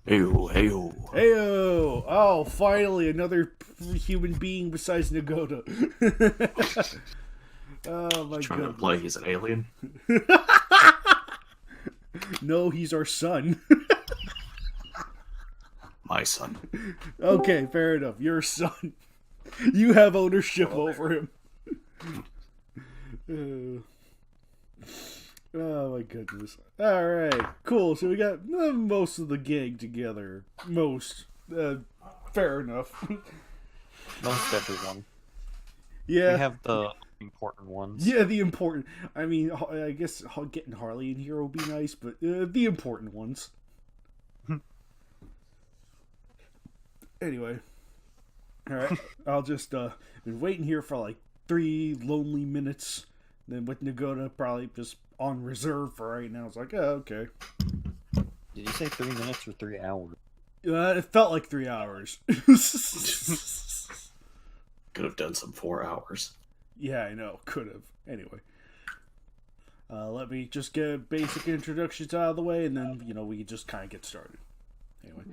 Heyo, heyo. Heyo! Oh, finally, another human being besides Nagoda. Oh my Trying to god. play he's an alien. No, he's our son. My son. Okay, fair enough. Your son. You have ownership over him. Oh my goodness. Alright, cool. So we got most of the gang together. Most. Fair enough. Most everyone. Yeah. We have the important ones. Yeah, the important. I mean, I guess getting Harley in here will be nice, but the important ones. Anyway. Alright, I'll just been waiting here for like 3 lonely minutes. Then with Nagoda probably just on reserve for right now. It's like, oh, okay. Did you say 3 minutes or 3 hours? It felt like 3 hours. Could have done some 4 hours. Yeah, I know. Could have. Anyway. Let me just get basic introductions out of the way, and then, we can just kind of get started. Anyway.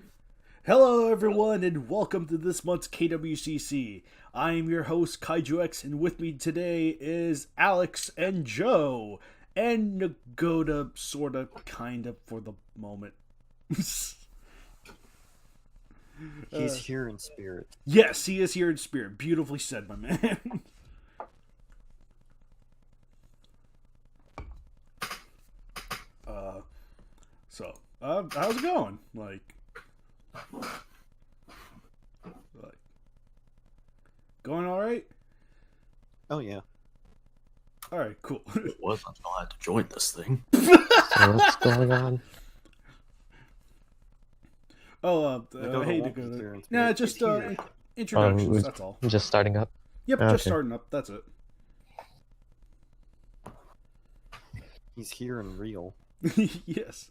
Hello, everyone, and welcome to this month's KWCC. I am your host, Kaiju, and with me today is Alex and Joe, and Nagoda, sorta, kinda, for the moment. He's here in spirit. Yes, he is here in spirit. Beautifully said, my man. How's it going? Going all right? Oh yeah. All right, cool. It was until I had to join this thing. So what's going on? Oh, Nagoda hey, won't be Nagoda. here in Nah, spirit. just He's here. introductions. That's all. Just starting up. Yep, Okay. just starting up. That's it. He's here and real. Yes.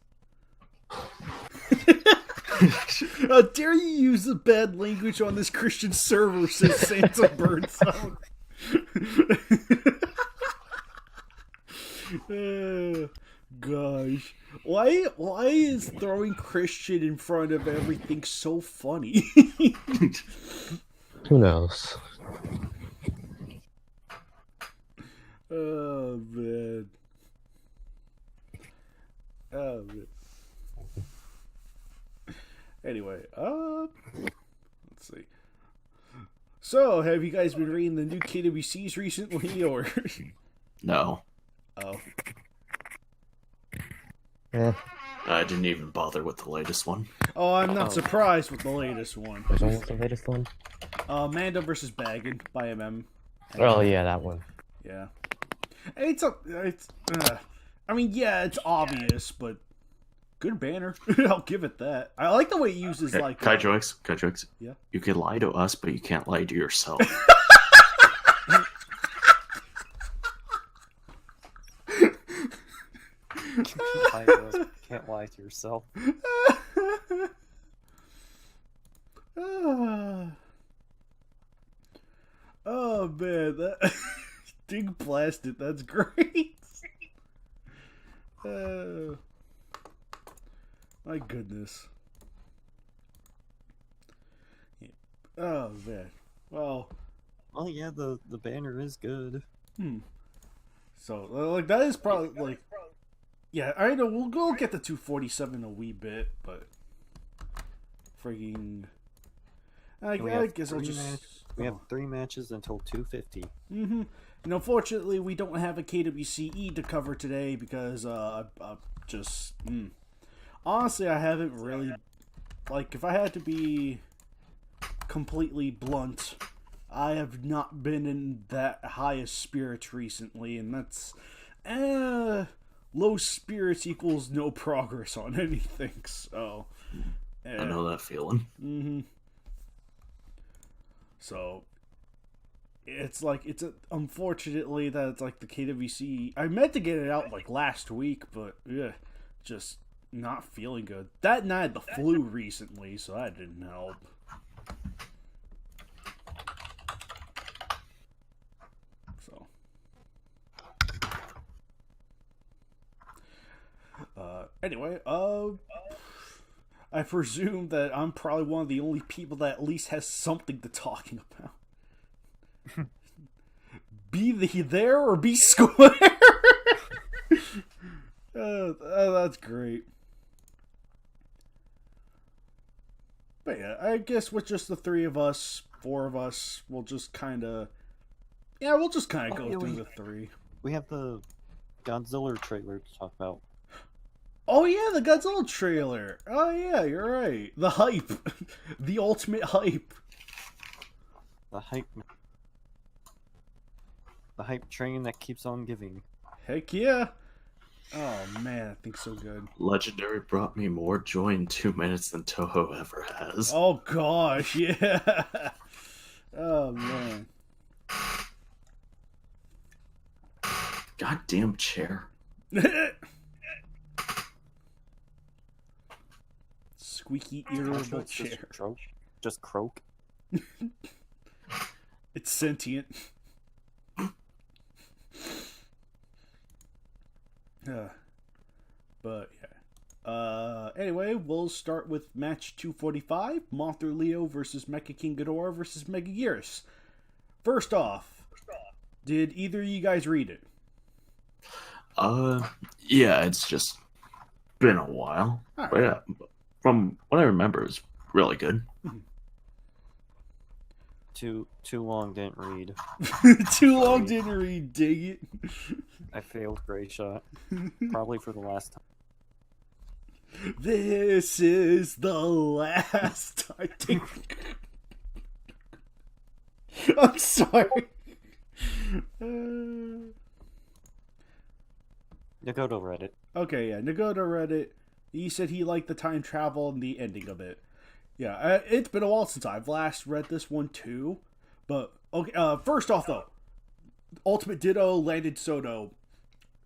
Dare you use the bad language on this Christian server, says Santa Birdsong. Gosh. Why is throwing Christian in front of everything so funny? Who knows? Oh, man. Oh, man. Anyway, let's see. So, have you guys been reading the new KWCs recently, or? No. Oh. Eh, I didn't even bother with the latest one. Oh, I'm not surprised with the latest one. which one was the latest one? Mando vs. Baggin by MM. Oh yeah, that one. Yeah. It's I mean, yeah, it's obvious, but good banner. I'll give it that. I like the way it uses, Okay, like... Kaiju, Yeah? you can lie to us, but you can't lie to yourself. Can't lie to yourself. Oh, man, that... Dig blasted, that's great. My goodness. Oh, man. Well... Oh yeah, the banner is good. So, like, that is probably, like... Yeah, I know, we'll go get the 247 a wee bit, but... Friggin'... I guess I'll just... We have 3 matches until 250. And unfortunately, we don't have a KWCE to cover today because, honestly, I haven't really... Like, if I had to be completely blunt, I have not been in that highest spirits recently, and that's... low spirits equals no progress on anything, so... I know that feeling. So, it's like, unfortunately that it's like the KWC, I meant to get it out like last week, but yeah, just not feeling good. That and I had the flu recently, so that didn't help. So, anyway, I presume that I'm probably one of the only people that at least has something to talking about. Be the there or be square. That's great. But yeah, I guess with just the three of us, four of us, we'll just kind of go through the three. We have the Godzilla trailer to talk about. Oh yeah, the Godzilla trailer. Oh yeah, you're right. The hype. The ultimate hype. The hype. The hype train that keeps on giving. Heck yeah. Oh man, that thing's so good. Legendary brought me more joy in 2 minutes than Toho ever has. Oh gosh, yeah. Oh man. Goddamn chair. Squeaky, irritable chair. Just croak. It's sentient. But yeah. Anyway, we'll start with match 245: Mothra Leo versus Mecha King Ghidorah versus Megaguirus. First off, did either of you guys read it? Yeah, it's just been a while. All But right. yeah, from what I remember, it's really good. Too long, didn't read. Too long, didn't read. Dig it. I failed Gray Shot. Probably for the last time. This is the last. I think. I'm sorry. Nagoda read it. Okay, yeah, Nagoda read it. He said he liked the time travel and the ending of it. Yeah, it's been a while since I've last read this one too. But okay, first off though, Ultimate Ditto landed Soto,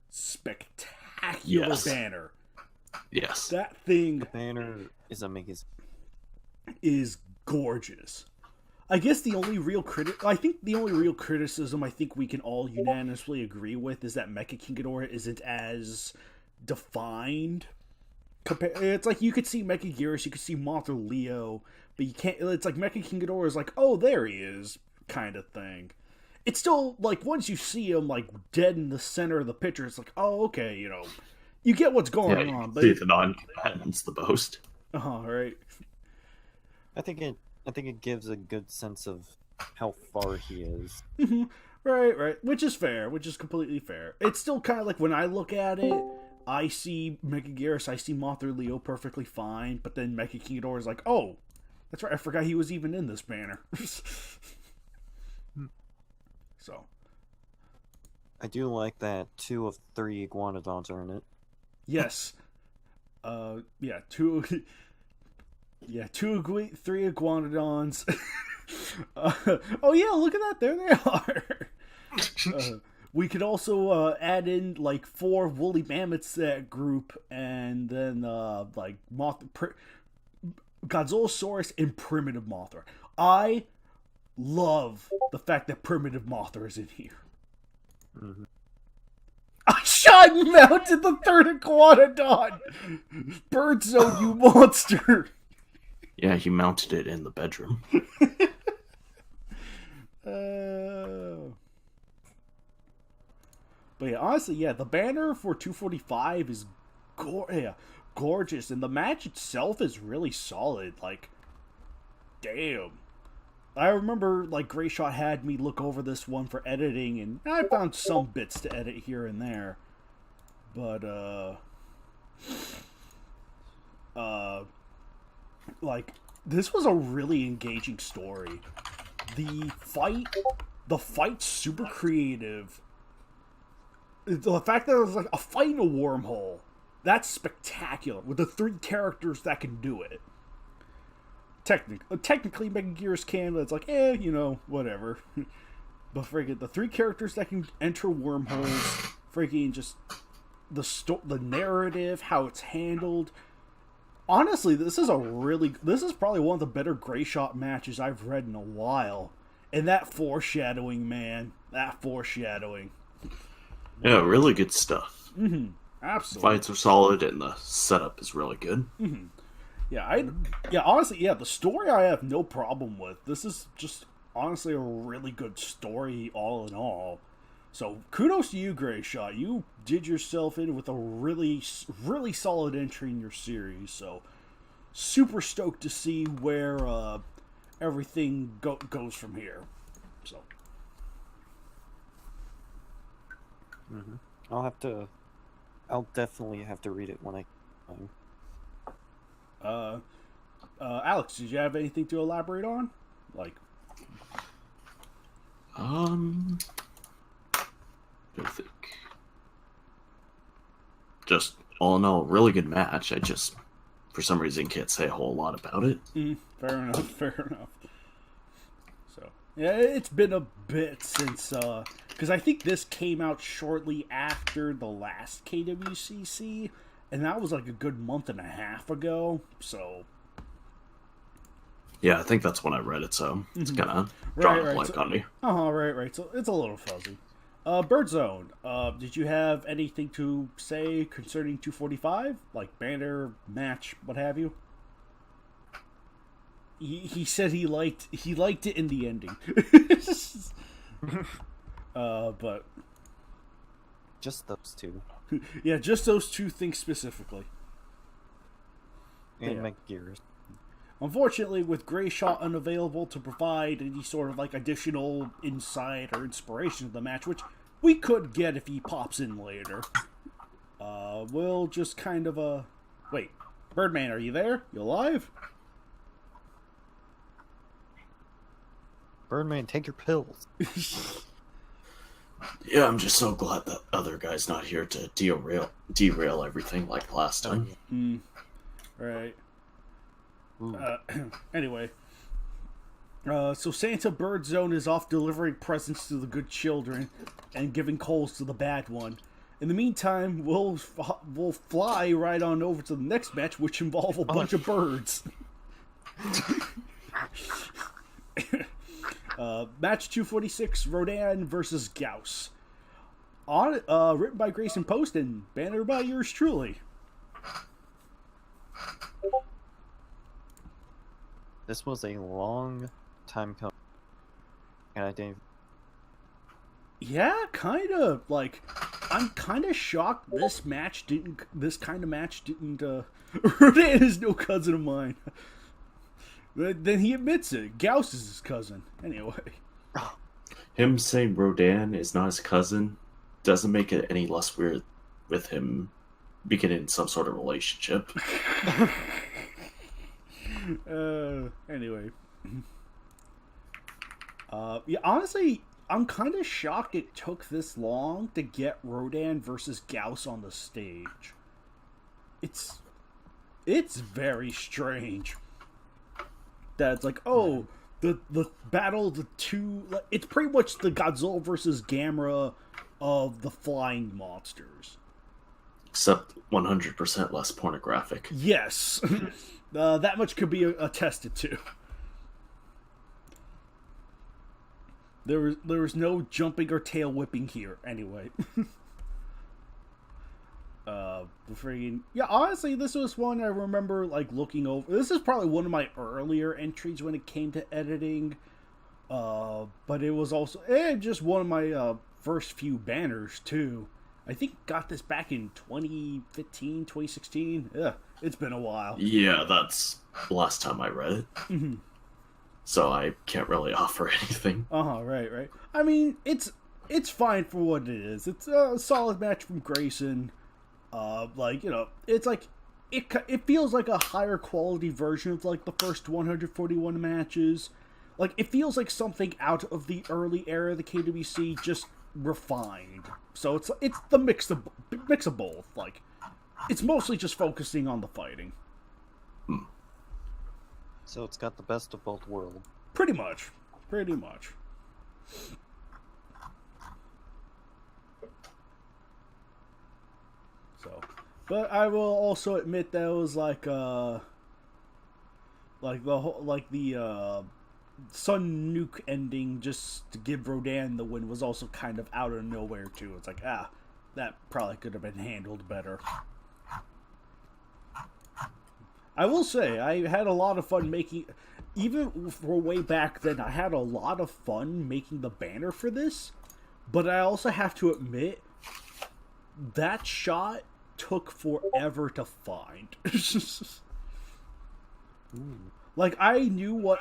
spectacular Yes. banner. Yes. That thing The banner is amazing. is gorgeous. I guess the only real criticism I think we can all unanimously agree with is that Mecha King Ghidorah isn't as defined. It's like you could see Megaguirus, you could see Mothra Leo, but you can't. It's like Mecha King Ghidorah is like, oh, there he is, kind of thing. It's still like once you see him like dead in the center of the picture, it's like, oh, okay, you get what's going Yeah, on. you But see the non-combatants the most. right. I think it gives a good sense of how far he is. Right, which is fair, which is completely fair. It's still kind of like when I look at it, I see Megaguirus, I see Mothra Leo perfectly fine, but then Mecha King Ghidorah is like, oh, that's right, I forgot he was even in this banner. So. I do like that 2 of 3 iguanodons are in it. Yes. Yeah, 2... Yeah, 3 iguanodons. Oh yeah, look at that, there they are. We could also add in like 4 woolly mammoths to that group, and then like Godzillasaurus and Primitive Mothra. I love the fact that Primitive Mothra is in here. Mm-hmm. I shot and mounted the 3rd iguanodon. Bird zone, you monster. Yeah, he mounted it in the bedroom. But yeah, honestly, yeah, the banner for 245 is gorgeous, and the match itself is really solid. Like, damn. I remember, like, Gray Shot had me look over this one for editing, and I found some bits to edit here and there. But, like, this was a really engaging story. The fight's super creative. The fact that it was like a fight in a wormhole, that's spectacular, with the 3 characters that can do it. Technically Megaguirus can, but it's like, whatever. But friggin' the 3 characters that can enter wormholes, friggin' just the narrative, how it's handled. Honestly, this is probably one of the better Gray Shot matches I've read in a while. And that foreshadowing, man. That foreshadowing. Yeah, really good stuff. Mm-hmm. Absolutely. Fights are solid and the setup is really good. Mm-hmm. Honestly, the story I have no problem with. This is just honestly a really good story, all in all. So kudos to you, Gray Shot. You did yourself in with a really, really solid entry in your series. So super stoked to see where everything goes from here. So I'll definitely have to read it when I can. Alex, did you have anything to elaborate on? I think. Just all in all, really good match. I just, for some reason, can't say a whole lot about it. Fair enough. So yeah, it's been a bit since because I think this came out shortly after the last KWCC, and that was like a good month and a half ago. So yeah, I think that's when I read it. So it's kind of drawing a blank on me. Right. So it's a little fuzzy. Birdzone, did you have anything to say concerning 245? Like banner, match, what have you? He said he liked it in the ending. But just those two. Yeah, just those two things specifically. And McGear's. Unfortunately, with Gray Shot unavailable to provide any sort of like additional insight or inspiration of the match, which we could get if he pops in later, we'll just kind of wait. Birdman, are you there? You alive? Birdman, take your pills. Yeah, I'm just so glad that other guy's not here to derail everything like last time. Right. Anyway, so Santa Birdzone is off delivering presents to the good children and giving coals to the bad one. In the meantime, we'll fly right on over to the next match, which involve a bunch of birds. Match 246, Rodan versus Gauss. Written by Grayson Post and banner by yours truly. This was a long time coming. And I didn't. Yeah, kind of. Like, I'm kind of shocked this kind of match didn't, Rodan is no cousin of mine. Then he admits it. Gauss is his cousin. Anyway. Him saying Rodan is not his cousin doesn't make it any less weird with him beginning some sort of relationship. Anyway. Yeah, honestly, I'm kind of shocked it took this long to get Rodan versus Gauss on the stage. It's very strange. That's like, oh, the battle, the two, it's pretty much the Godzilla versus Gamera of the flying monsters. Except 100% less pornographic. Yes. That much could be attested to. There was no jumping or tail whipping here, anyway. Honestly, this was one I remember like looking over. This is probably one of my earlier entries when it came to editing. But it was also just one of my first few banners too. I think got this back in 2015, 2016. Yeah, it's been a while. Yeah, that's the last time I read it. Mm-hmm. So I can't really offer anything. Right. I mean, it's fine for what it is. It's a solid match from Grayson. It's like it feels like a higher quality version of like the first 141 matches. Like it feels like something out of the early era of the KWC, just refined. So it's the mix of both. Like it's mostly just focusing on the fighting. So it's got the best of both worlds. Pretty much. So, but I will also admit that it was like the Sun Nuke ending just to give Rodan the win was also kind of out of nowhere too. It's like, that probably could have been handled better. I will say, I had a lot of fun making, even for way back then, I had a lot of fun making the banner for this, but I also have to admit, that shot took forever to find. Like, I knew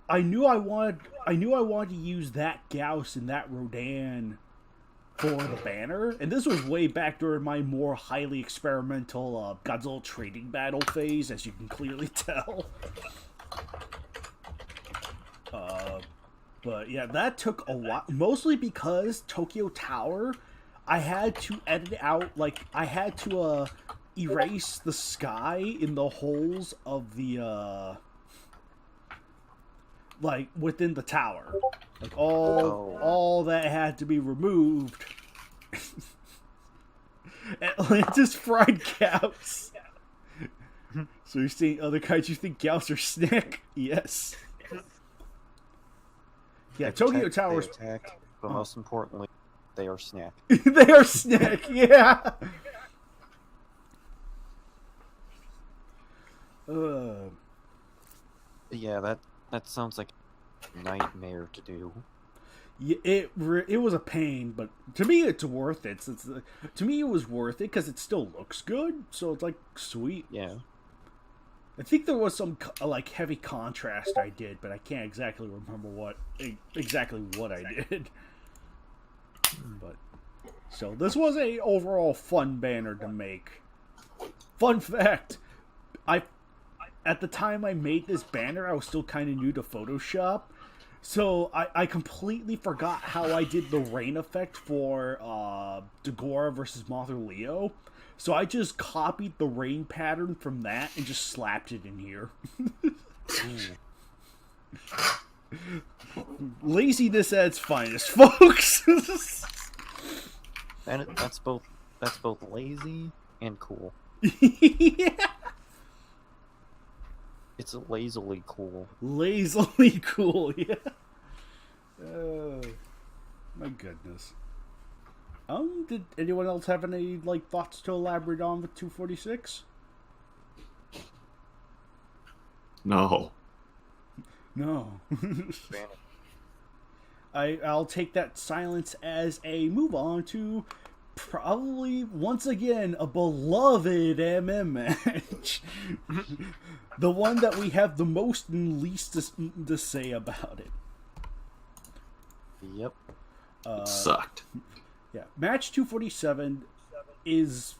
I wanted to use that Gauss and that Rodan for the banner, and this was way back during my more highly experimental Godzilla trading battle phase, as you can clearly tell. But yeah, that took a while, mostly because Tokyo Tower, I had to edit out, like, I had to erase the sky in the holes of the like within the tower, like all that had to be removed. Atlantis fried Gauss. So you're saying other kaiju think Gauss are snack? Yes. Yeah, Tokyo Towers. They attack, but most importantly, they are snack. They are snack. Yeah. Yeah, that sounds like a nightmare to do. Yeah, it was a pain, but to me it's worth it. To me it was worth it because it still looks good, so it's like sweet. Yeah. I think there was some like heavy contrast I did, but I can't exactly remember what I did. But so this was a overall fun banner to make. Fun fact, at the time I made this banner, I was still kind of new to Photoshop, so I completely forgot how I did the rain effect for Nagoda versus Mother Leo. So I just copied the rain pattern from that and just slapped it in here. Laziness at its finest, folks. And that's both lazy and cool. Yeah. It's lazily cool. Lazily cool, yeah. My goodness. Did anyone else have any thoughts to elaborate on with 246? No. No. I'll take that silence as a move on to probably once again a beloved MM match. The one that we have the most and least to say about it. Yep. It sucked. Yeah, match 247 is...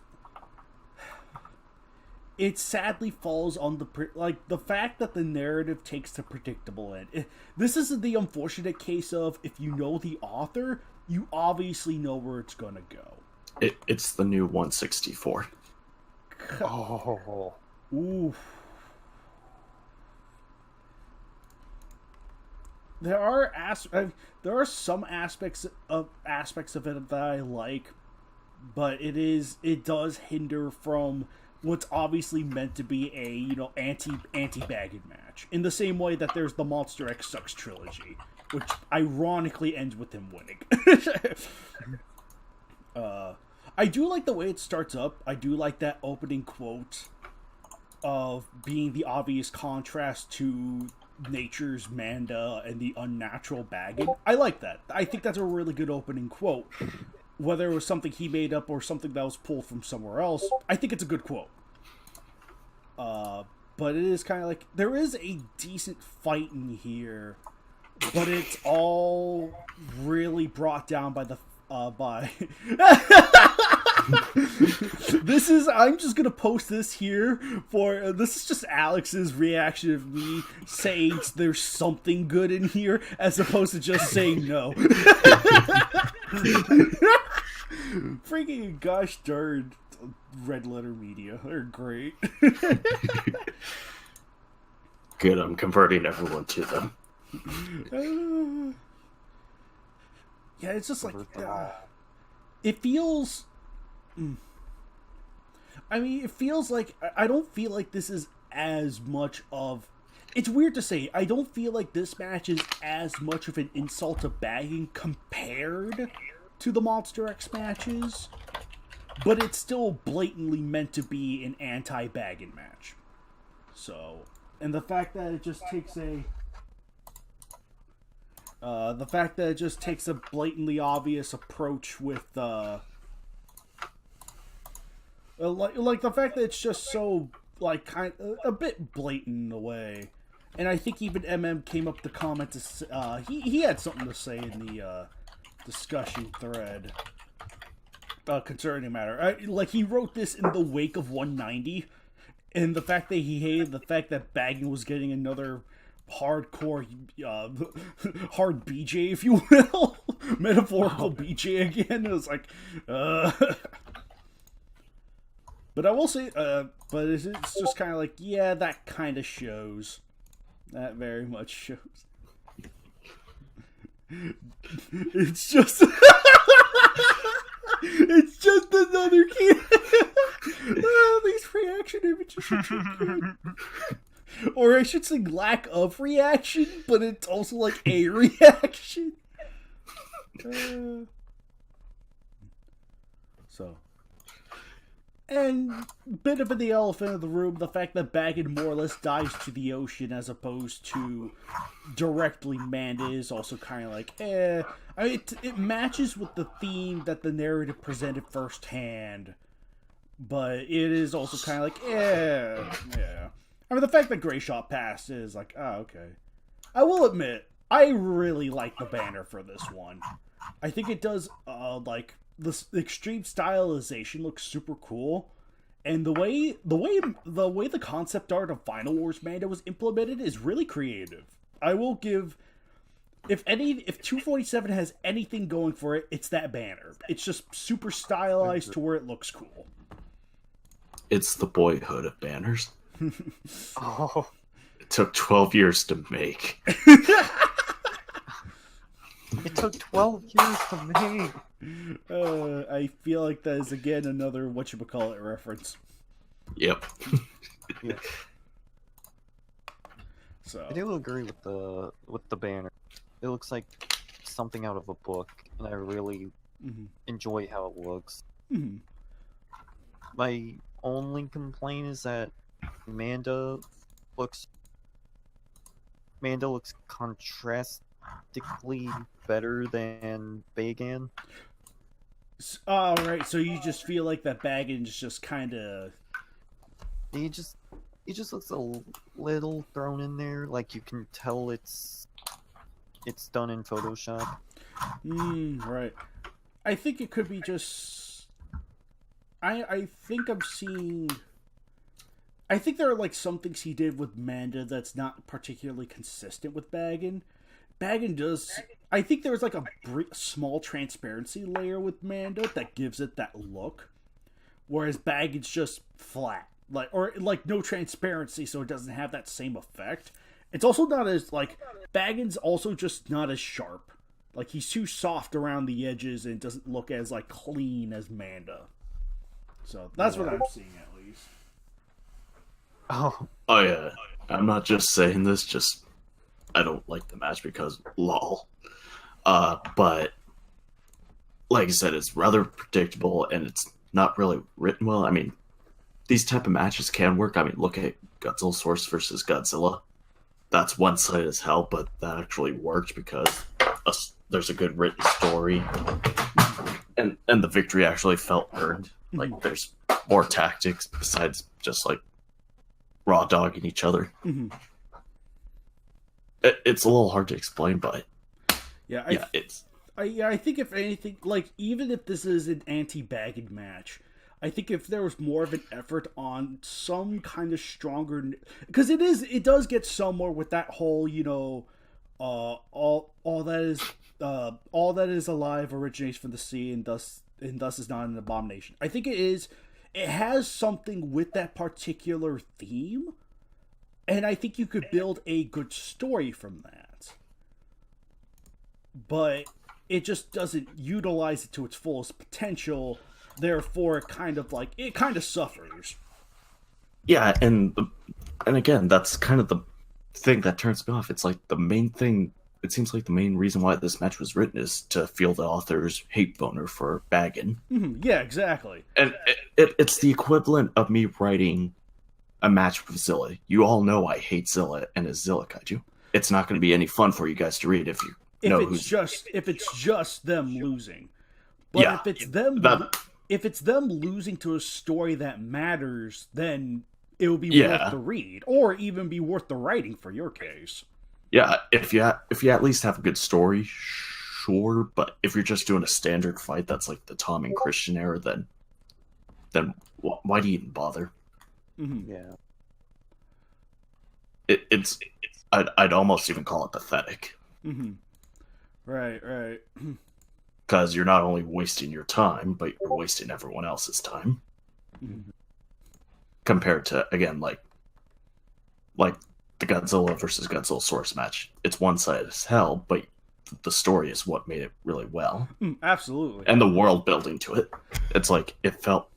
It sadly falls on the fact that the narrative takes the predictable end. This is the unfortunate case of, if you know the author, you obviously know where it's gonna go. It's the new 164. Oh. Oof. There are some aspects of it that I like, but it does hinder from what's obviously meant to be a anti-baggage match. In the same way that there's the Monster X Sucks trilogy, which ironically ends with him winning. I do like the way it starts up. I do like that opening quote of being the obvious contrast to nature's Manda and the unnatural baggage. I like that. I think that's a really good opening quote. Whether it was something he made up or something that was pulled from somewhere else, I think it's a good quote. But it is kind of like, there is a decent fight in here, but it's all really brought down by the I'm just gonna post this here this is just Alex's reaction of me saying there's something good in here as opposed to just saying no. Freaking gosh darn Red Letter Media, they're great. Good, I'm converting everyone to them. Yeah, it's just like it feels. I mean, it feels like I don't feel like this is as much of. It's weird to say. I don't feel like this match is as much of an insult to bagging compared to the Monster X matches, but it's still blatantly meant to be an anti-bagging match. So, and the fact that it just takes a blatantly obvious approach with like the fact that it's just so like a bit blatant in a way. And I think even came up to comment to he had something to say in the discussion thread concerning the matter. Like he wrote this in the wake of 190, and the fact that he hated the fact that Baggin was getting another hardcore hard BJ, if you will, metaphorical BJ again. It was like, but I will say, but it's just kind of like, yeah, that kind of shows. That very much shows. It's just, it's just another kid. Oh, these reaction images are too good. Or I should say lack of reaction, but it's also like a reaction. So. And bit of the elephant in the room, the fact that Baggin more or less dives to the ocean as opposed to directly Manda is also kind of like, I mean, it matches with the theme that the narrative presented firsthand, but it is also kind of like, yeah. I mean, the fact that Grey Shot passed is like, oh, okay. I will admit, I really like the banner for this one. I think it does, like, the extreme stylization looks super cool, and the way the concept art of Final Wars Manda was implemented is really creative. I will give, if 247 has anything going for it, it's that banner. It's just super stylized to where it looks cool. It's the boyhood of banners. Oh, It took 12 years to make. it took 12 years to make. I feel like that is again another whatchamacallit reference. Yep. Yeah. So I do agree with the banner. It looks like something out of a book, and I really enjoy how it looks. Mm-hmm. My only complaint is that Manda looks contrastically better than Bagan. Alright, so you just feel like that Baggin's just kind of... He just looks a little thrown in there. Like you can tell it's done in Photoshop. Right. I think it could be just... I think I'm seeing... I think there are like some things he did with Manda that's not particularly consistent with Baggin. Baggin does... I think there's like a small transparency layer with Manda that gives it that look. Whereas Baggin's just flat. Or no transparency, so it doesn't have that same effect. It's also not as, like... Baggin's also just not as sharp. Like, he's too soft around the edges and doesn't look as, like, clean as Manda. So, that's what I'm seeing, at least. Oh yeah. I'm not just saying this, just... I don't like the match because lol. But... Like I said, it's rather predictable, and it's not really written well. I mean, these type of matches can work. I mean, look at Godzilla versus Godzilla. That's one-sided as hell, but that actually worked because there's a good written story, and the victory actually felt earned. Like, there's more tactics besides just, like, raw dogging each other. Mm-hmm. It's a little hard to explain, but I think if anything, like, even if this is an anti-Baggin match, I think if there was more of an effort on some kind of stronger, because it does get somewhere with that whole, you know, all that is alive originates from the sea, and thus is not an abomination. I think it has something with that particular theme, and I think you could build a good story from that. But it just doesn't utilize it to its fullest potential. Therefore, it kind of suffers. Yeah, and again, that's kind of the thing that turns me off. It's like the main thing. It seems like the main reason why this match was written is to feel the author's hate boner for Baggin. Yeah, exactly. And it's the equivalent of me writing a match with Zilla. You all know I hate Zilla and his Zilla Kaiju. It's not going to be any fun for you guys to read if you know who's... if it's just them losing. But Yeah, if it's them losing to a story that matters, then it will be worth the read, or even be worth the writing for your case. Yeah, if you at least have a good story, sure. But if you're just doing a standard fight that's like the Tom and Christian era, then why do you even bother? Mm-hmm. Yeah. I'd almost even call it pathetic. Mm-hmm. Right. Because you're not only wasting your time, but you're wasting everyone else's time. Mm-hmm. Compared to, again, like the Godzilla versus Godzilla source match. It's one-sided as hell, but the story is what made it really well. Absolutely. And the world building to it. It's like, it felt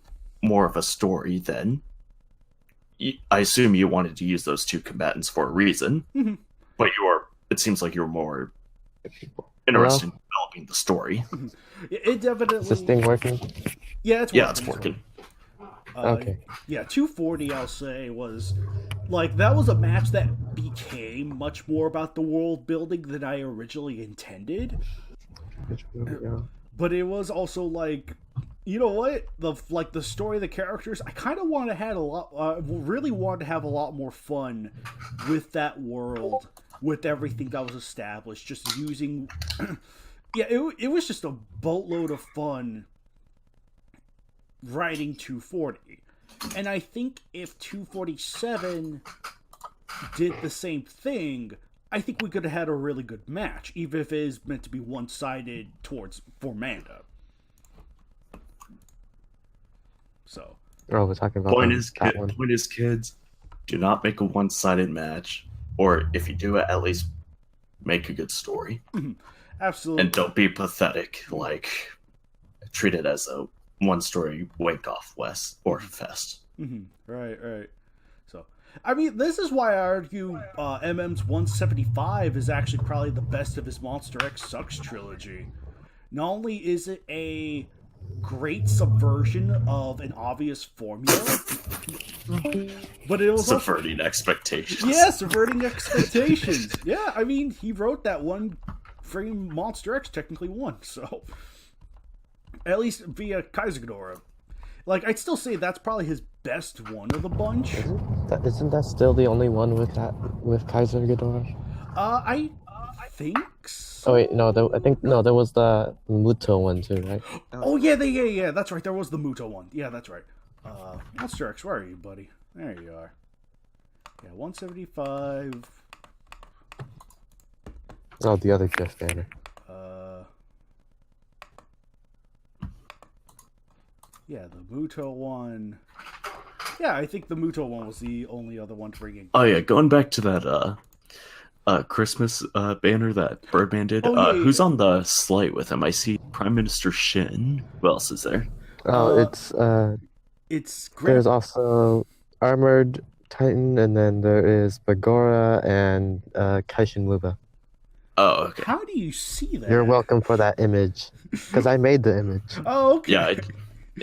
more of a story than... I assume you wanted to use those two combatants for a reason, mm-hmm. but it seems like you're more interested in developing the story. It definitely... Is this thing working? Yeah, it's working. Yeah, it's working. Okay. Yeah, 240, I'll say, was... Like, that was a match that became much more about the world building than I originally intended. But it was also, like... You know what? The story of the characters, I kind of really wanted to have a lot more fun with that world, with everything that was established, just using... it was just a boatload of fun writing 240. And I think if 247 did the same thing, I think we could have had a really good match, even if it is meant to be one-sided for Manda. So. Oh, we're talking about Point is, kids, do not make a one-sided match, or if you do it, at least make a good story. Absolutely. And don't be pathetic. Like, treat it as a one-story wake-off fest. Mm-hmm. Right. So, I mean, this is why I argue MM's 175 is actually probably the best of his Monster X Sucks trilogy. Not only is it a great subversion of an obvious formula, but it was subverting expectations. Yeah, subverting expectations. Yeah, I mean, he wrote that one freaking Monster X technically won, so at least via GojiraGuy. Like, I'd still say that's probably his best one of the bunch. Isn't that still the only one with GojiraGuy? I think so. Oh wait, no. There was the Muto one too, right? Oh yeah, that's right. There was the Muto one. Yeah, that's right. Monster X, where are you, buddy? There you are. Yeah, 175. Oh, the other GIF banner. Yeah, the Muto one. Yeah, I think the Muto one was the only other one to bring in. Oh yeah, going back to that Christmas banner that Birdman did. Who's on the slate with him? I see Prime Minister Shin. Who else is there? Oh, it's there's also Armored Titan, and then there is Bagora and Kaishin Muba. Oh, okay. How do you see that? You're welcome for that image, because I made the image. Oh, okay.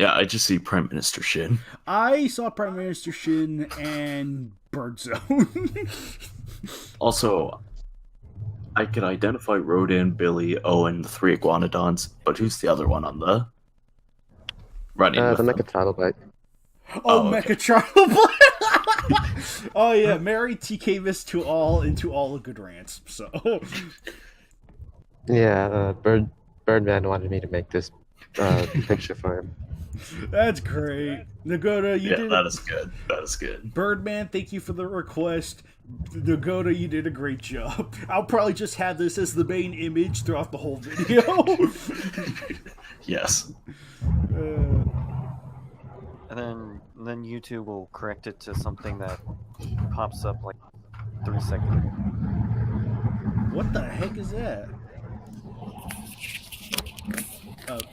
I just see Prime Minister Shin. I saw Prime Minister Shin and Birdzone. Also, I could identify Rodan, Billy, Owen, the three Iguanodons, but who's the other one on the running with the them? Mecha-Trilobite. Oh, okay. Mecha-Trilobite! Oh yeah, marry TK Miss to all into all the good rants, so... Yeah, Birdman wanted me to make this picture for him. That's great. Nagoda, you did... that is good. That is good. Birdman, thank you for the request. Nagoda, you did a great job. I'll probably just have this as the main image throughout the whole video. Yes. And then YouTube will correct it to something that pops up like 3 seconds. What the heck is that?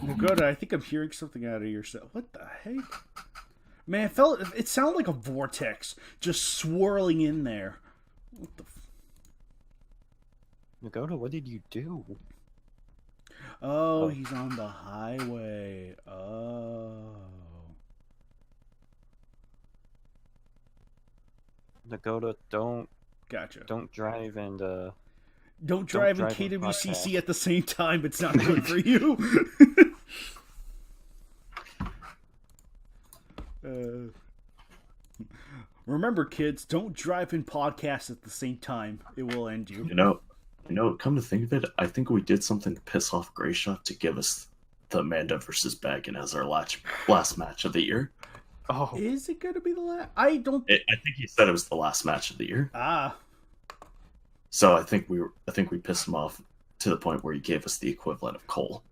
Nagoda, I think I'm hearing something out of your cell. What the heck? Man, it sounded like a vortex just swirling in there. What the Nagoda, what did you do? Oh, he's on the highway. Oh. Nagoda, Gotcha. don't drive and Don't drive in drive and KWCC podcast. at the same time. It's not good for you. Remember, kids, don't drive and podcast at the same time. It will end you. Come to think of it, I think we did something to piss off Grayshot to give us the Amanda versus Baggin as our last match of the year. Oh, Is it going to be the last? I don't. I think he said it was the last match of the year. Ah. So I think we pissed him off to the point where he gave us the equivalent of coal.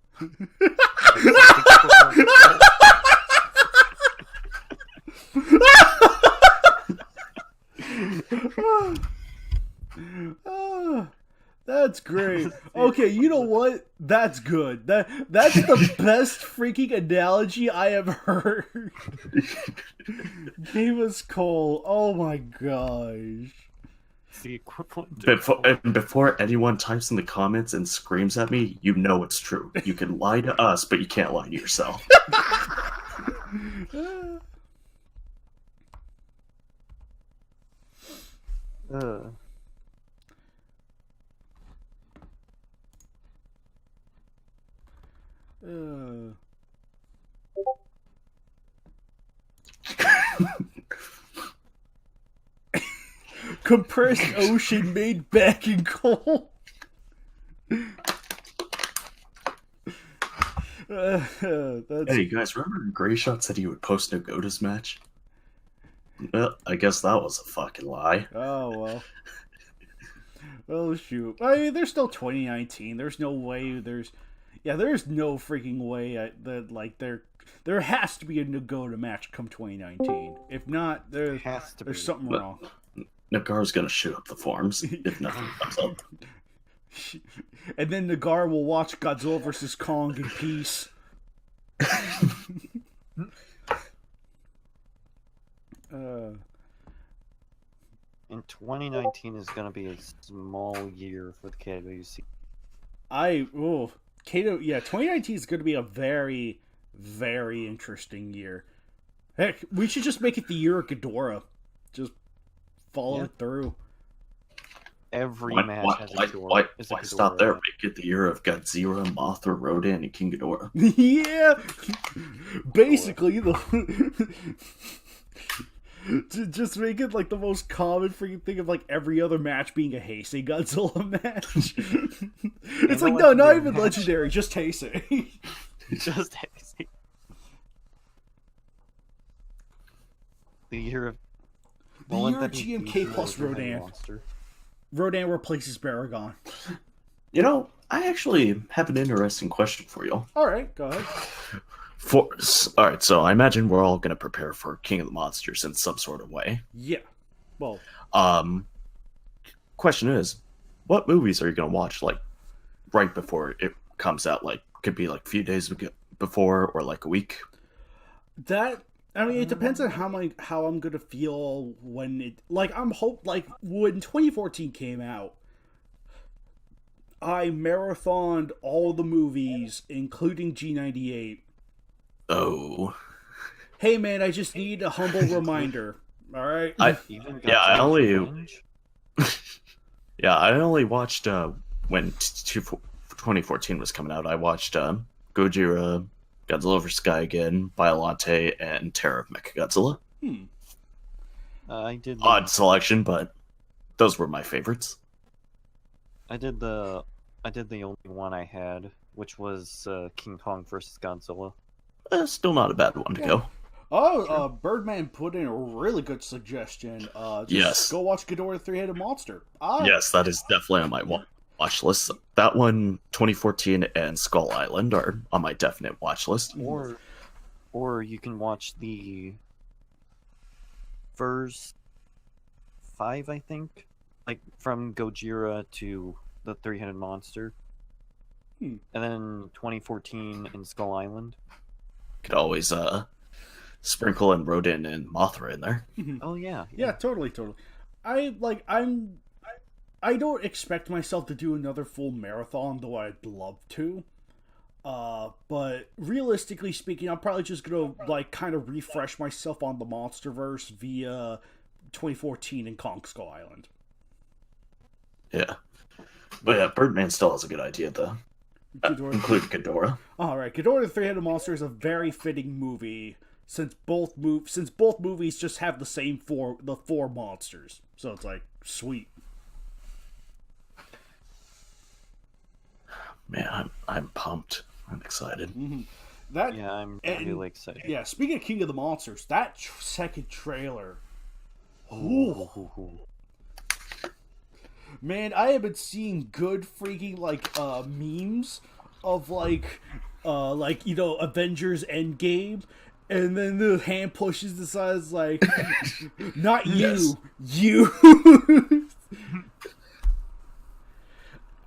That's great. Okay, you know what? That's good. That's the best freaking analogy I have heard. Gave us coal. Oh my gosh. the equivalent. To Before anyone types in the comments and screams at me, you know it's true. You can lie to us, but you can't lie to yourself. Compressed ocean made back in coal. That's... Hey, you guys, remember Grayshot said he would post Nagoda's match? Well, I guess that was a fucking lie. Oh, well. Oh, shoot. I mean, there's still 2019. There's no way there's... Yeah, there's no freaking way that, like, there has to be a Nagoda match come 2019. If not, there's something wrong. Nagar's gonna shoot up the forums if nothing comes up. And then Nagar will watch Godzilla vs. Kong in peace. And 2019 is going to be a small year for the KWC. Kato, yeah, 2019 is going to be a very, very interesting year. Heck, we should just make it the year of Ghidorah. Just follow it through. Every match has a Ghidorah. Why stop there? Make it the year of Godzilla, Mothra, Rodan, and King Ghidorah. Yeah! Basically, to just make it like the most common freaking thing of like every other match being a Heisei Godzilla match. It's like, no, not even legendary, just Heisei. Just Heisei. The year of... The year of GMK plus Rodan. Rodan replaces Baragon. You know, I actually have an interesting question for you. Alright, go ahead. Alright, so I imagine we're all going to prepare for King of the Monsters in some sort of way. Yeah. Well. Question is, what movies are you going to watch, like, right before it comes out? Like, could be, like, a few days before or, like, a week? I mean, it depends on how I'm going to feel when it... Like, when 2014 came out, I marathoned all the movies, including G98. Oh. Hey, man, I just need a humble reminder. All right? I only watched, when 2014 was coming out, I watched Gojira, Godzilla vs. Guy again, Biollante, and Terror of Mechagodzilla. I did... Odd selection, but those were my favorites. I did the only one I had, which was King Kong vs. Godzilla. Still not a bad one to go. Oh, Birdman put in a really good suggestion. Yes. Go watch Ghidorah the Three-Headed Monster. Yes, that is definitely on my watch list. That one, 2014, and Skull Island are on my definite watch list. Or you can watch the first 5, I think, like from Gojira to the Three-Headed Monster, and then 2014 in Skull Island. Could always sprinkle in Rodan and Mothra in there. Oh yeah. Yeah, totally. I don't expect myself to do another full marathon, though I'd love to. But realistically speaking, I'm probably just gonna like kind of refresh myself on the MonsterVerse via 2014 in Kong Skull Island. Yeah. But yeah, Birdman still has a good idea, though. Include Ghidorah. Alright, Ghidorah the Three-Headed Monster is a very fitting movie since both movies just have the four monsters. So it's like, sweet. Man, I'm pumped. I'm excited. Mm-hmm. I'm really excited. Yeah, speaking of King of the Monsters, that second trailer. Ooh. Man, I have been seeing good freaking memes of Avengers Endgame, and then the hand pushes the sides like, not you, you.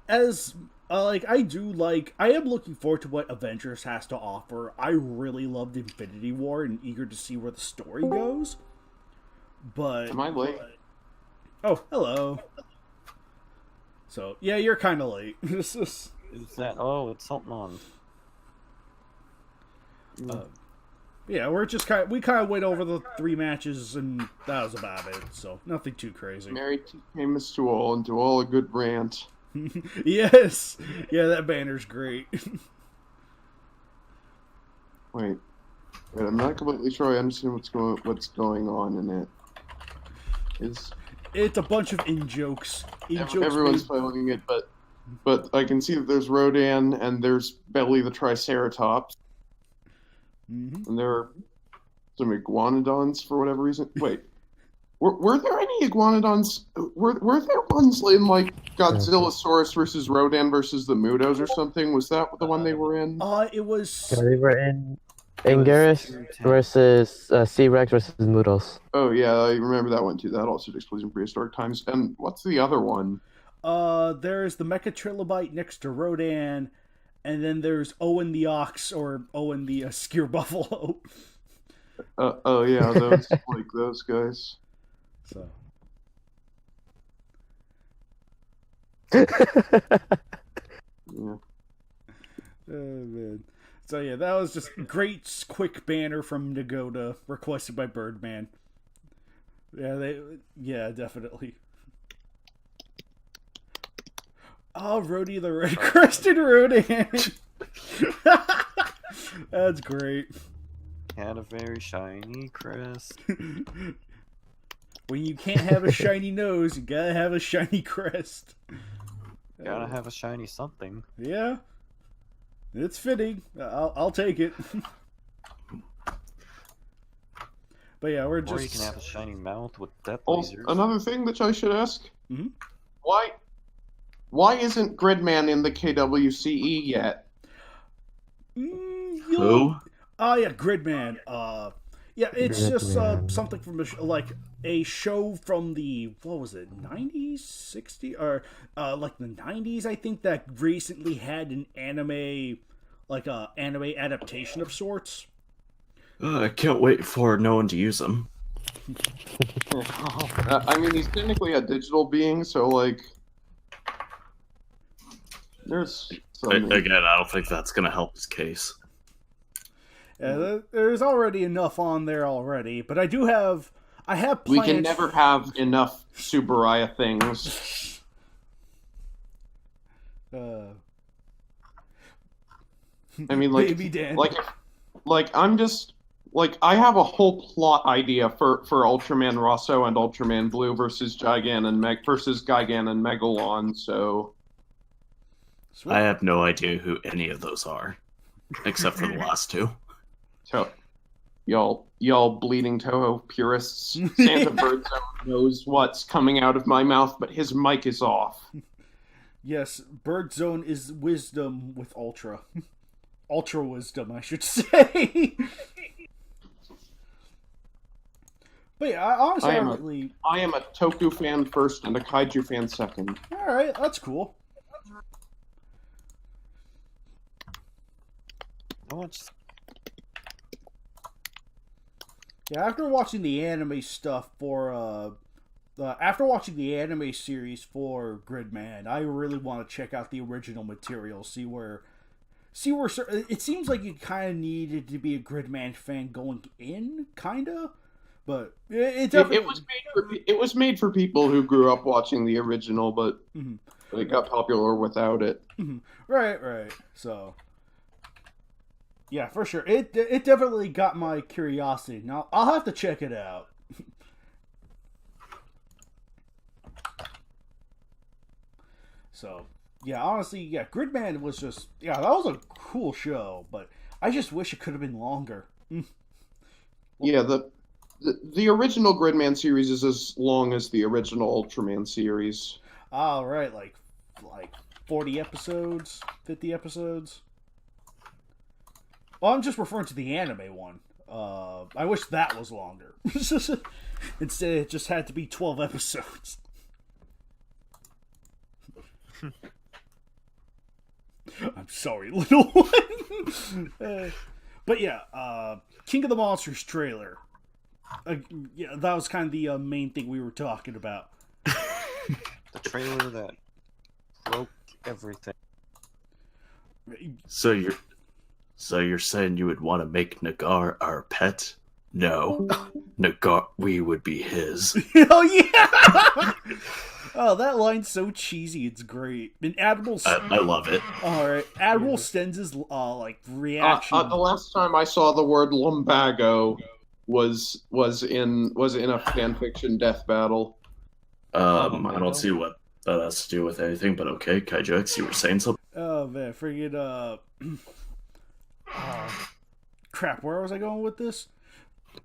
As I am looking forward to what Avengers has to offer. I really loved Infinity War and eager to see where the story goes. But am I late? Oh, hello. So yeah, you're kind of late. This is that? Oh, it's something on. Yeah, we kind of went over the 3 matches, and that was about it. So nothing too crazy. Married to famous to all a good rant. Yes, yeah, that banner's great. Wait, I'm not completely sure I understand what's going on in it. It's a bunch of in-jokes. Everyone's following it, but I can see that there's Rodan and there's Belly the Triceratops. Mm-hmm. And there are some iguanodons for whatever reason. Wait, were there any iguanodons? Were there ones in like Godzillasaurus versus Rodan versus the Mudos or something? Was that the one they were in? It was. Yeah, they were in Anguirus versus C-Rex versus Moodles. Oh yeah, I remember that one too. That also takes place in prehistoric times. And what's the other one? There's the Mecha Trilobite next to Rodan, and then there's Owen the Ox or Owen the Skyr Buffalo. Oh yeah, those like those guys. So. Yeah. Oh man. So yeah, that was just great quick banner from Nagoda requested by Birdman. Yeah, definitely. Oh, Rhodey the Red Crested Rodan. That's great. Had a very shiny crest. When you can't have a shiny nose, you gotta have a shiny crest. Gotta have a shiny something. Yeah. It's fitting. I'll take it. But yeah, we're just. Or you can have a shiny mouth with death Also, lasers. another thing that I should ask: Mm-hmm. Why isn't Gridman in the KWCE yet? Who? Oh yeah, Gridman. Yeah, it's just something from a show from the 90s, 60s, or like the 90s, I think, that recently had an anime, anime adaptation of sorts. I can't wait for no one to use them. I mean, he's technically a digital being, so like, there's something. Again, I don't think that's gonna help his case. Yeah, there's already enough on there already, but I have plans. We can never have enough Subaraya things. I mean, like, Baby Dan. I have a whole plot idea for Ultraman Rosso and Ultraman Blue versus Gigan and Megalon. So I have no idea who any of those are, except for the last two. So, y'all bleeding Toho purists, Santa Birdzone knows what's coming out of my mouth, but his mic is off. Yes, Birdzone is wisdom with Ultra. Ultra wisdom, I should say. But yeah, honestly, I am a Toku fan first and a Kaiju fan second. Alright, that's cool. Yeah, after watching the anime stuff for after watching the anime series for Gridman, I really want to check out the original material, see where it seems like you kind of needed to be a Gridman fan going in, kind of, But it definitely it was made for people who grew up watching the original, but Mhm. it got popular without it. Right. So, yeah, for sure. It definitely got my curiosity. Now I'll have to check it out. So, yeah, honestly, yeah, Gridman was just that was a cool show, but I just wish it could have been longer. Yeah, the original Gridman series is as long as the original Ultraman series. All right, like 40 episodes, 50 episodes. Well, I'm just referring to the anime one. I wish that was longer. Instead, it just had to be 12 episodes. I'm sorry, little one. But yeah, King of the Monsters trailer. Yeah, that was kind of the main thing we were talking about. The trailer that broke everything. So you're saying you would want to make Nagar our pet? No, Nagar, we would be his. Oh yeah! Oh, that line's so cheesy. It's great. And Admiral, I love it. all right, Admiral Stenz's reaction. The last time I saw the word lumbago was in a fanfiction death battle. I don't see what that has to do with anything, but okay, Kaiju X, you were saying something. Oh man, friggin' crap. Where was I going with this?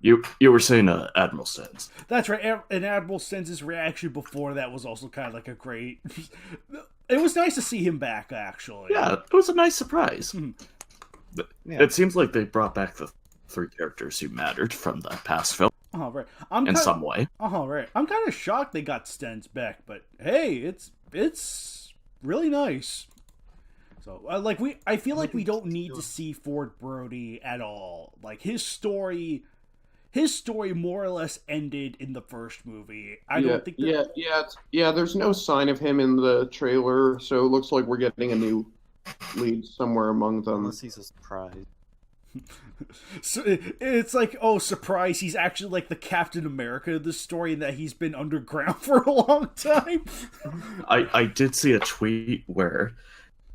You were saying Admiral Stenz. That's right. And Admiral Stenz's reaction before that was also kind of like a great. It was nice to see him back, actually. Yeah, it was a nice surprise. Yeah. It seems like they brought back the 3 characters who mattered from the past film Oh right. in some way. Oh right. I'm kind of shocked they got Stenz back, but hey, it's really nice. So I feel like we don't need to see Ford Brody at all. Like his story more or less ended in the first movie. I don't think that... There's no sign of him in the trailer, so it looks like we're getting a new lead somewhere among them. Unless he's a surprise. So it's like, oh, surprise, he's actually like the Captain America of this story and that he's been underground for a long time. I did see a tweet where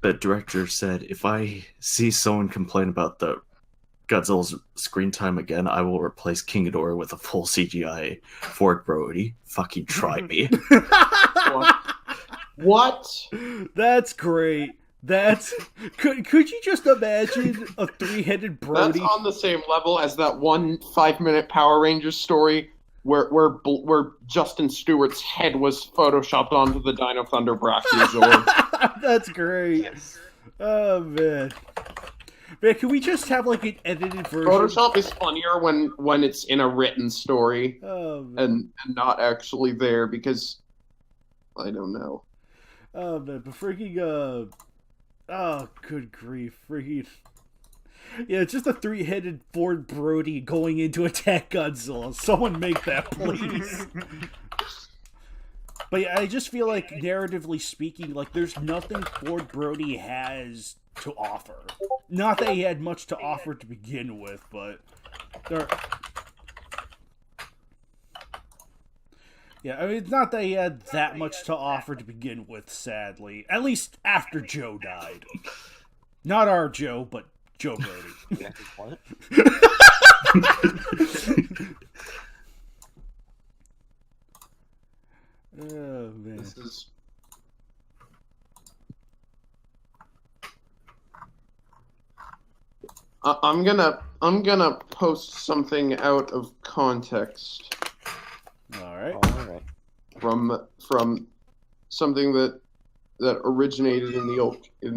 the director said, if I see someone complain about the Godzilla's screen time again, I will replace King Ghidorah with a full CGI Ford Brody. Fucking try me. What? That's great. Could you just imagine a 3-headed Brody? That's on the same level as that one 5-minute Power Rangers story where Justin Stewart's head was photoshopped onto the Dino Thunder Brachiosaur. That's great. Yes. Oh man. Man, can we just have like an edited version? Photoshop is funnier when it's in a written story and not actually there because I don't know. Oh man, but freaking oh good grief, freaking yeah, it's just a 3-headed Ford Brody going into attack Godzilla. Someone make that, please. But yeah, I just feel like narratively speaking, like there's nothing Ford Brody has to offer. Not that he had much to offer to begin with, but there. Yeah, I mean, it's not that he had that much to offer to begin with, sadly. At least after Joe died. Not our Joe, but Joe Brody. What? Oh, man. This is... I'm gonna post something out of context. All right. From something that originated in the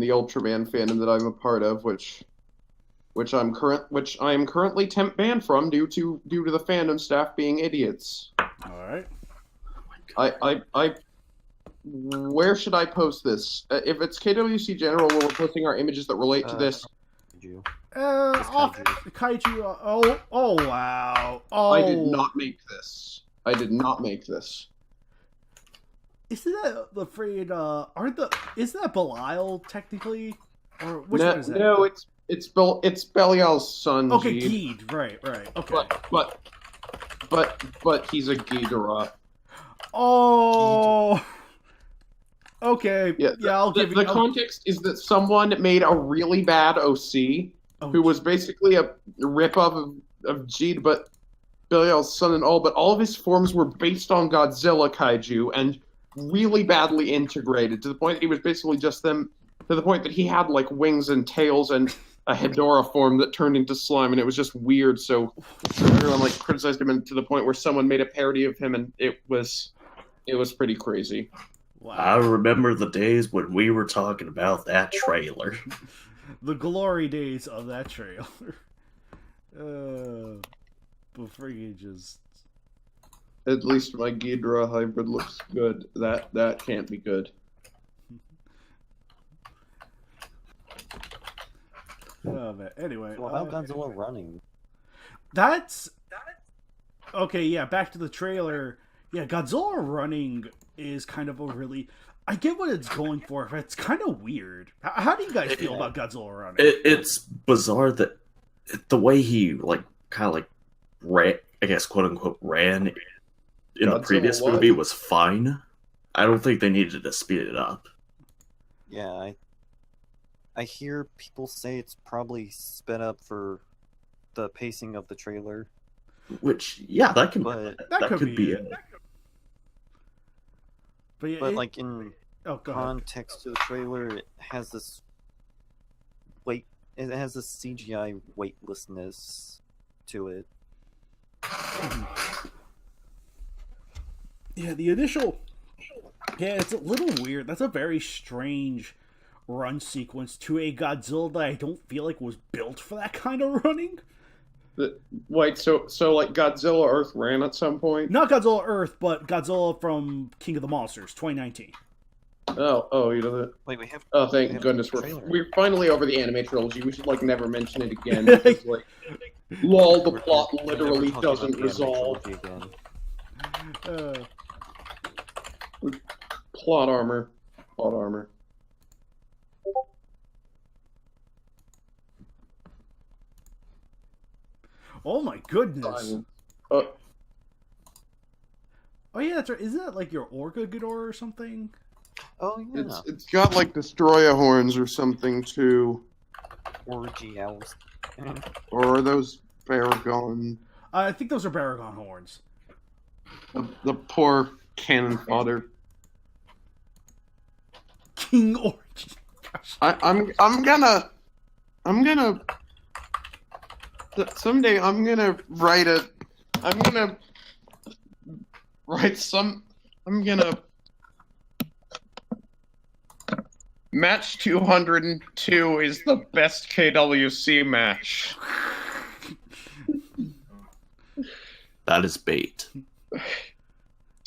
Ultraman fandom that I'm a part of, which I am currently temp banned from due to the fandom staff being idiots. All right. I where should I post this? If it's KWC General, where we're posting our images that relate to this. Off Kaiju. Oh wow. Oh. I did not make this. Isn't that the afraid? Isn't that Belial technically? Or which one is that? No, it's Belial's son. Okay, Geed. Geed. Right. Okay. But but he's a Ghidorah. Oh. Okay. Yeah, I'll give you the context is that someone made a really bad OC who was basically a rip-off of Jeed, but Belial's son and all, but all of his forms were based on Godzilla kaiju and really badly integrated to the point that he was basically just them, to the point that he had like wings and tails and a Hedorah form that turned into slime, and it was just weird. So everyone like criticized him, and to the point where someone made a parody of him, and it was pretty crazy. Wow. I remember the days when we were talking about that trailer. The glory days of that trailer. But freaking just... At least my Ghidorah hybrid looks good. That can't be good. Oh, man. Anyway. Well, how Godzilla running? That's... Okay, yeah, back to the trailer. Yeah, Godzilla running is kind of a really... I get what it's going for, but it's kind of weird. How do you guys feel about Godzilla running? It's bizarre that the way he, like, kind of, like, ran, I guess, quote-unquote, ran in the previous movie was fine. I don't think they needed to speed it up. Yeah, I hear people say it's probably sped up for the pacing of the trailer. Which, yeah, that could be it. But, yeah, like in context to the trailer, it has this it has this CGI weightlessness to it. Yeah, the initial... Yeah, it's a little weird. That's a very strange run sequence to a Godzilla that I don't feel like was built for that kind of running. Wait, so like Godzilla Earth ran at some point? Not Godzilla Earth, but Godzilla from King of the Monsters, 2019. Oh, you know that. Wait, we have. Oh, thank goodness, we're finally over the anime trilogy. We should like never mention it again. Because, like, lol, the plot literally doesn't resolve. Plot armor. Oh my goodness. Oh yeah, that's right. Isn't that like your Orca Ghidorah or something? Oh yeah. It's got like Destroyer horns or something too. Orgy owls. Or are those Baragon? I think those are Baragon horns. The poor cannon fodder. King Orgy. Gosh. I'm gonna someday I'm gonna match 202 is the best KWC match. That is bait.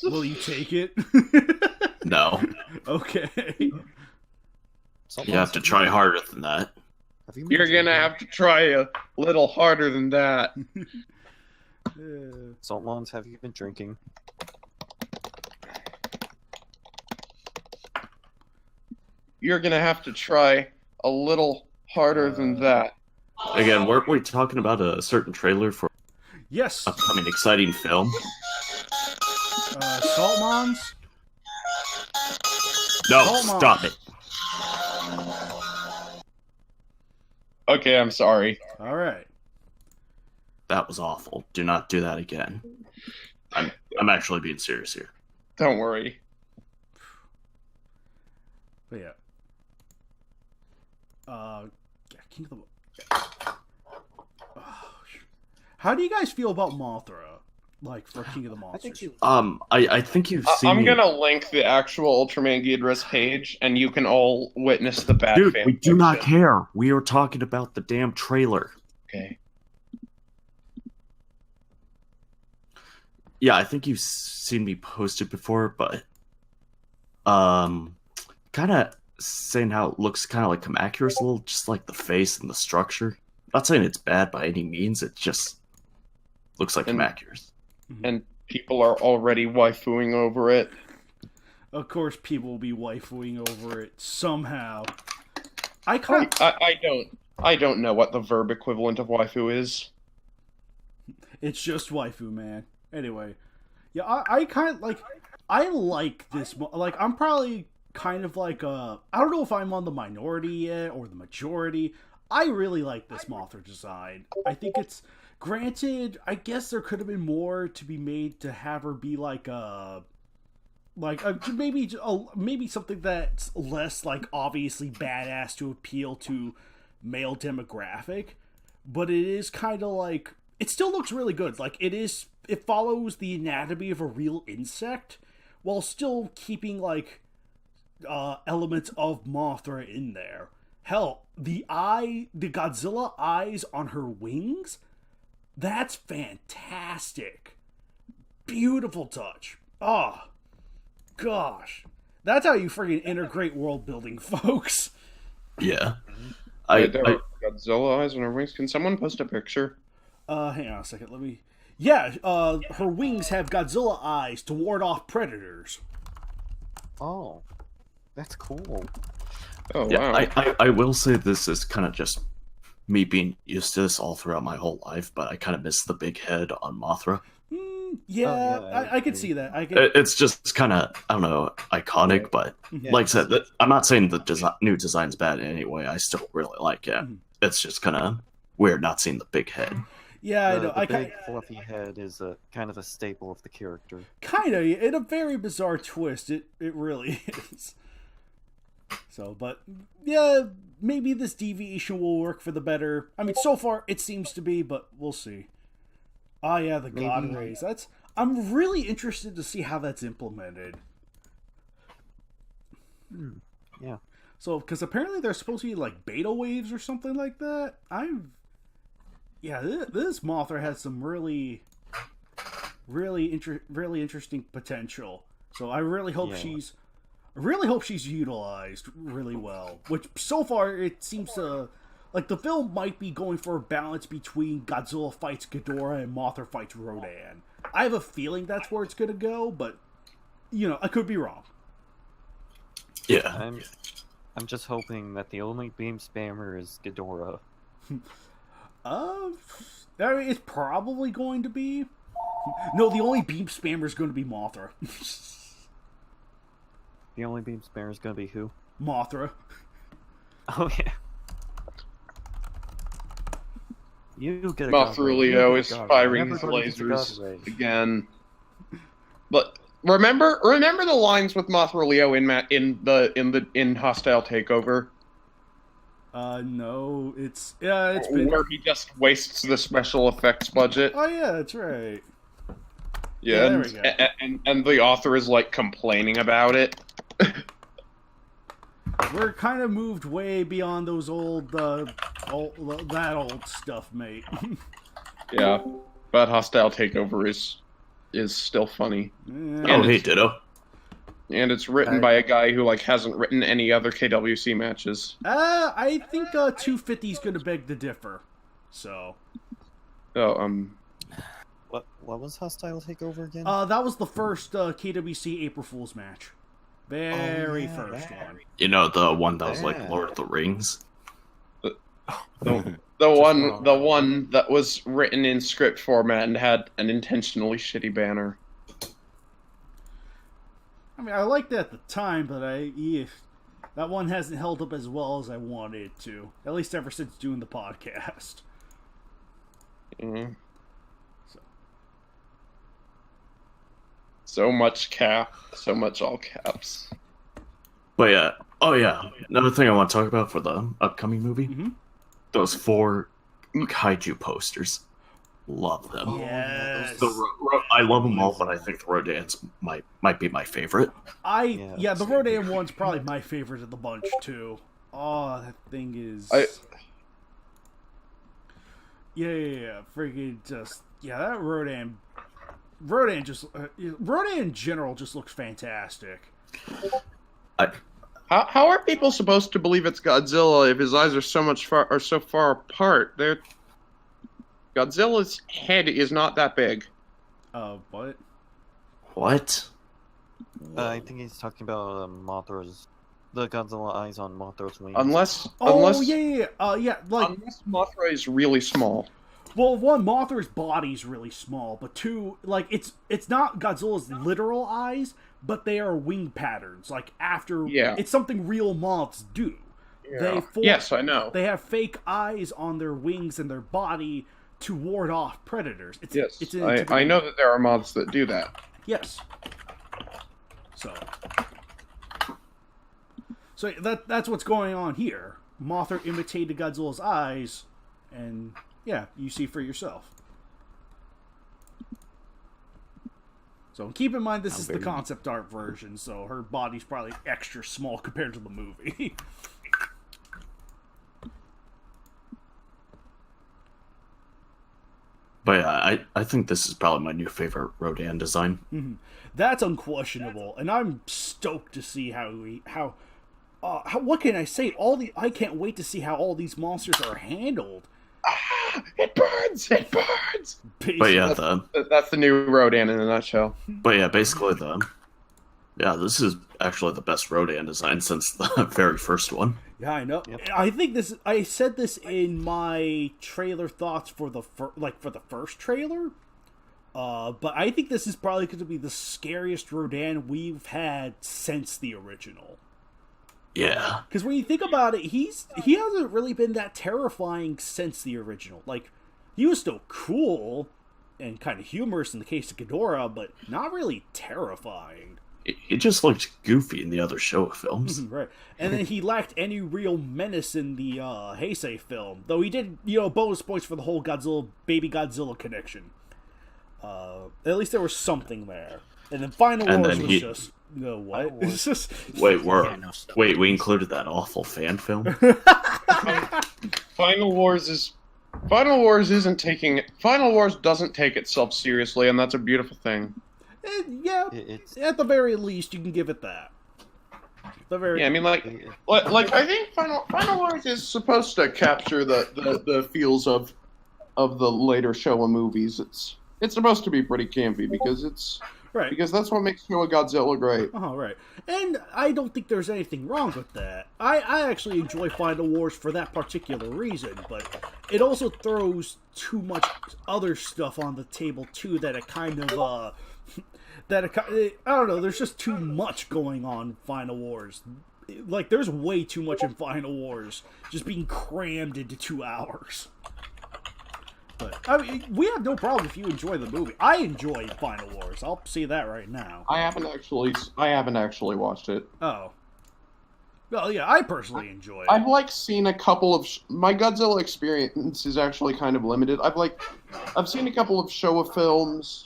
Will you take it? No. Okay. You have to try harder than that. You're gonna have to try a little harder than that. Saltmons, have you been drinking? You're gonna have to try a little harder than that. Again, weren't we talking about a certain trailer for Yes. upcoming exciting film? Saltmons? No, Saltmons. stop it. Okay, I'm sorry. All right. That was awful. Do not do that again. I'm actually being serious here. Don't worry. But yeah. King of the... How do you guys feel about Mothra? Like, for King of the Monsters? I think you've seen... I'm gonna link the actual Ultraman Ghidorah's page, and you can all witness the bad Dude, fan we do not fiction. care. We are talking about the damn trailer. Okay. Yeah, I think you've seen me post it before, but... kind of saying how it looks kind of like Kamacuras a little, just like the face and the structure. Not saying it's bad by any means, it just looks like Kamacuras. And people are already waifuing over it. Of course, people will be waifuing over it somehow. I don't know what the verb equivalent of waifu is. It's just waifu, man. Anyway, yeah, I kind of like. I like this. Like, I'm probably kind of like I don't know if I'm on the minority yet or the majority. I really like this Mothra design. I think it's granted. I guess there could have been more to be made to have her be like maybe something that's less like obviously badass to appeal to male demographic, but it is kind of like it still looks really good. Like it follows the anatomy of a real insect while still keeping like elements of Mothra in there. Hell, the Godzilla eyes on her wings, that's fantastic. Beautiful touch. Oh, gosh. That's how you friggin' integrate world building, folks. Yeah. There are Godzilla eyes on her wings. Can someone post a picture? Hang on a second. Let me. Yeah, her wings have Godzilla eyes to ward off predators. Oh, that's cool. Oh, Yeah, wow. I will say this is kind of just me being used to this all throughout my whole life, but I kind of miss the big head on Mothra. I could see that. It's just kind of, I don't know, iconic, but like I said, I'm not saying the new design's bad in any way. I still really like it. It's just kind of weird not seeing the big head. Yeah, I know. The big fluffy head is a kind of a staple of the character. Kind of, in a very bizarre twist. It really is. So, but yeah, maybe this deviation will work for the better. I mean, so far it seems to be, but we'll see. Oh yeah, the God Rays. I'm really interested to see how that's implemented. Yeah. So, because apparently there's supposed to be like beta waves or something like that. This Mothra has some really interesting potential. So I really hope she's utilized really well. Which so far it seems to like the film might be going for a balance between Godzilla fights Ghidorah and Mothra fights Rodan. I have a feeling that's where it's gonna go, but I could be wrong. Yeah. I'm just hoping that the only beam spammer is Ghidorah. I mean, it's probably going to be. No, the only beam spammer is going to be Mothra. The only beam spammer is going to be who? Mothra. Oh yeah. You get a Mothra Leo is firing his lasers again. But remember the lines with Mothra Leo in Hostile Takeover? No, it's been where he just wastes the special effects budget. Oh yeah, that's right. Yeah, there we go. And the author is like complaining about it. We're kind of moved way beyond those old stuff, mate. Yeah, but Hostile Takeover is still funny. Yeah. Hey, Ditto. And it's written by a guy who hasn't written any other KWC matches. I think 250 is going to beg to differ. So. Oh, What was Hostile Takeover again? That was the first KWC April Fool's match. Very first one. The one that was like Lord of the Rings. The one that was written in script format and had an intentionally shitty banner. I mean, I liked it at the time, but that one hasn't held up as well as I wanted it to. At least ever since doing the podcast. Mm-hmm. So much cap, so much all caps. But yeah, another thing I want to talk about for the upcoming movie, those 4 Kaiju posters. Love them. Yes. I love them all, but I think the Rodans might be my favorite. The Rodan one's probably my favorite of the bunch too. Oh, that thing is. Freaking just that Rodan in general just looks fantastic. How are people supposed to believe it's Godzilla if his eyes are so far apart? Godzilla's head is not that big. What? What? I think he's talking about the Godzilla eyes on Mothra's wings. Unless Unless Mothra Well, one, Mothra's body's really small, but two, like it's not Godzilla's literal eyes, but they are wing patterns. Like after, it's something real moths do. Yeah. Yes, I know. They have fake eyes on their wings and their body to ward off predators. I know that there are moths that do that. Yes. So that's what's going on here. Mothra imitated Godzilla's eyes, and yeah, you see for yourself. So keep in mind, this is the concept art version, so her body's probably extra small compared to the movie. But yeah, I think this is probably my new favorite Rodan design. Mm-hmm. That's unquestionable, and I'm stoked to see how what can I say? I can't wait to see how all these monsters are handled. It burns! It burns! But yeah, that's the new Rodan in a nutshell. But yeah, basically this is actually the best Rodan design since the very first one. Yeah, I know. Yep. I think I said this in my trailer thoughts for the first trailer. But I think this is probably going to be the scariest Rodan we've had since the original. Yeah. Because when you think about it, he hasn't really been that terrifying since the original. Like, he was still cool and kind of humorous in the case of Ghidorah, but not really terrifying. He just looked goofy in the other Showa films. Right. And then he lacked any real menace in the Heisei film. Though he did, bonus points for the whole Baby Godzilla connection. At least there was something there. And then Final Wars was just... No, what? It's just... Wait, we included that awful fan film? Final Wars doesn't take itself seriously, and that's a beautiful thing. Yeah, at the very least, you can give it that. I mean, like I think Final Wars is supposed to capture the feels of the later Showa movies. It's supposed to be pretty campy because it's right. Because that's what makes Showa Godzilla great. Oh, right. And I don't think there's anything wrong with that. I actually enjoy Final Wars for that particular reason, but it also throws too much other stuff on the table too that it kind of I don't know, there's just too much going on in Final Wars. Like, there's way too much in Final Wars just being crammed into 2 hours. But, I mean, we have no problem if you enjoy the movie. I enjoy Final Wars. I'll say that right now. I haven't actually watched it. Oh. Well, yeah, I personally enjoy it. I've, seen a couple of... my Godzilla experience is actually kind of limited. I've seen a couple of Showa films...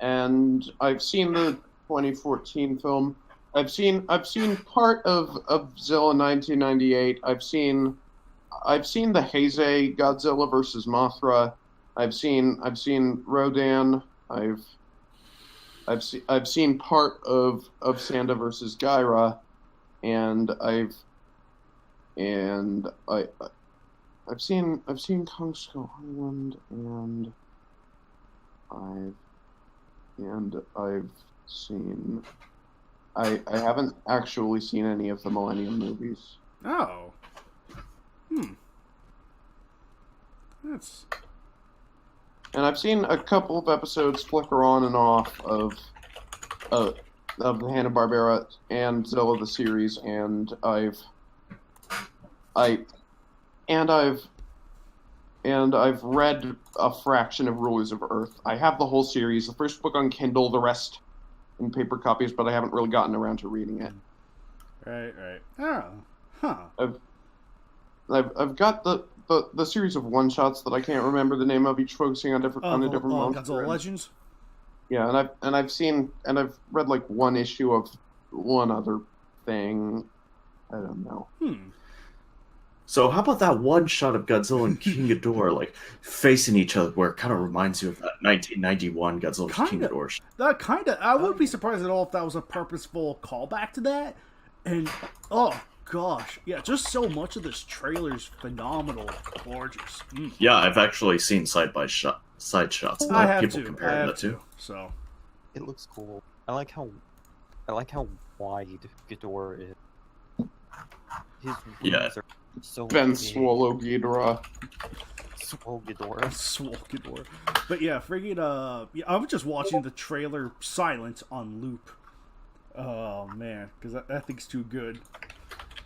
And I've seen the 2014 film. I've seen part of Zilla 1998. I've seen the Heisei Godzilla versus Mothra. I've seen Rodan. I've seen part of Sanda versus Gaira, and I've seen Kong Skull Island, and I've seen... I haven't actually seen any of the Millennium movies. Oh. That's... And I've seen a couple of episodes flicker on and off of the Hanna-Barbera and Zilla the series, and I've read a fraction of Rulers of Earth. I have the whole series, the first book on Kindle, the rest in paper copies, but I haven't really gotten around to reading it. Right. Oh, huh. I've got the series of one-shots that I can't remember the name of, each focusing on a different monster. Godzilla Legends? Yeah, and I've read one issue of one other thing. I don't know. So how about that one shot of Godzilla and King Ghidorah facing each other, where it kind of reminds you of that 1991 Godzilla and King Ghidorah? That kind of. I wouldn't be surprised at all if that was a purposeful callback to that. And oh gosh, yeah, just so much of this trailer's phenomenal, gorgeous. Yeah, I've actually seen side shots. I have people to. comparing the two. So it looks cool. I like how wide Ghidorah is. His wings are so Ben big. Swallow Ghidorah. Swolgadora. Swolgador. But yeah, friggin' yeah, I was just watching the trailer silent on loop. Oh man, because that thing's too good.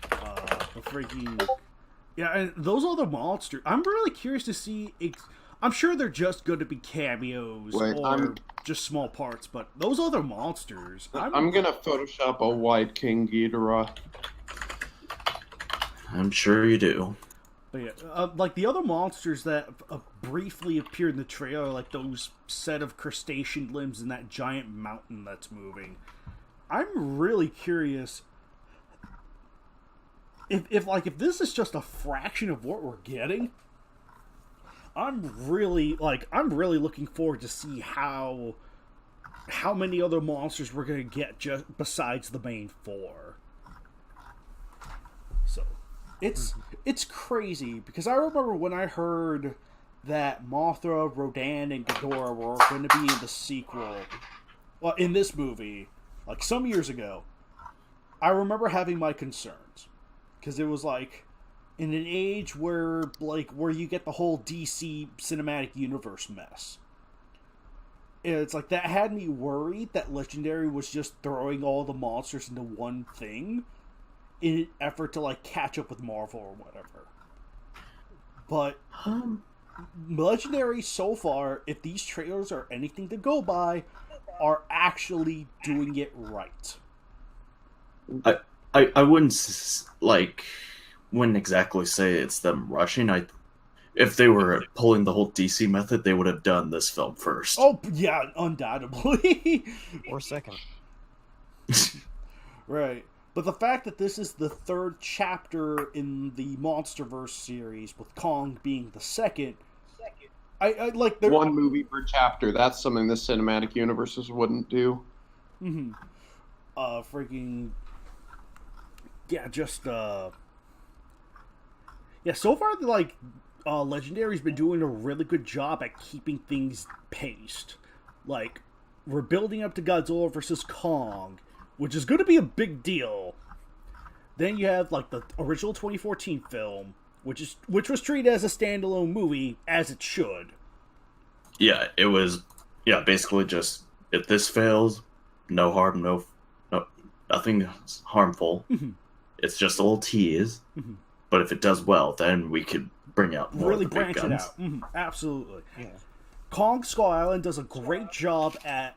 But friggin' yeah, and those other monsters, I'm really curious to see. I'm sure they're just going to be cameos or just small parts, but those other monsters, I'm gonna Photoshop a white King Ghidorah. I'm sure you do. But yeah, like the other monsters that briefly appeared in the trailer, like those set of crustacean limbs and that giant mountain that's moving. I'm really curious if this is just a fraction of what we're getting. I'm really looking forward to see how many other monsters we're gonna get just besides the main four. So it's crazy because I remember when I heard that Mothra, Rodan, and Ghidorah were going to be in the sequel, well, in this movie, like some years ago. I remember having my concerns because it was like in an age where you get the whole DC cinematic universe mess. It's like that had me worried that Legendary was just throwing all the monsters into one thing in an effort to like catch up with Marvel or whatever. But Legendary so far, if these trailers are anything to go by, are actually doing it right. I wouldn't exactly say it's them rushing. If they were pulling the whole DC method, they would have done this film first. Oh yeah, undoubtedly. Or second. Right. But the fact that this is the third chapter in the MonsterVerse series, with Kong being the second, I like one movie per chapter. That's something the cinematic universes wouldn't do. Mm-hmm. Freaking yeah, just yeah. So far, like Legendary's been doing a really good job at keeping things paced. Like we're building up to Godzilla versus Kong, which is going to be a big deal. Then you have like the original 2014 film, which was treated as a standalone movie, as it should. Yeah, it was. Yeah, basically just if this fails, no harm, nothing harmful. Mm-hmm. It's just a little tease. Mm-hmm. But if it does well, then we could bring out more really of the big branch guns. it out. Mm-hmm. Absolutely. Yeah. Kong Skull Island does a great job at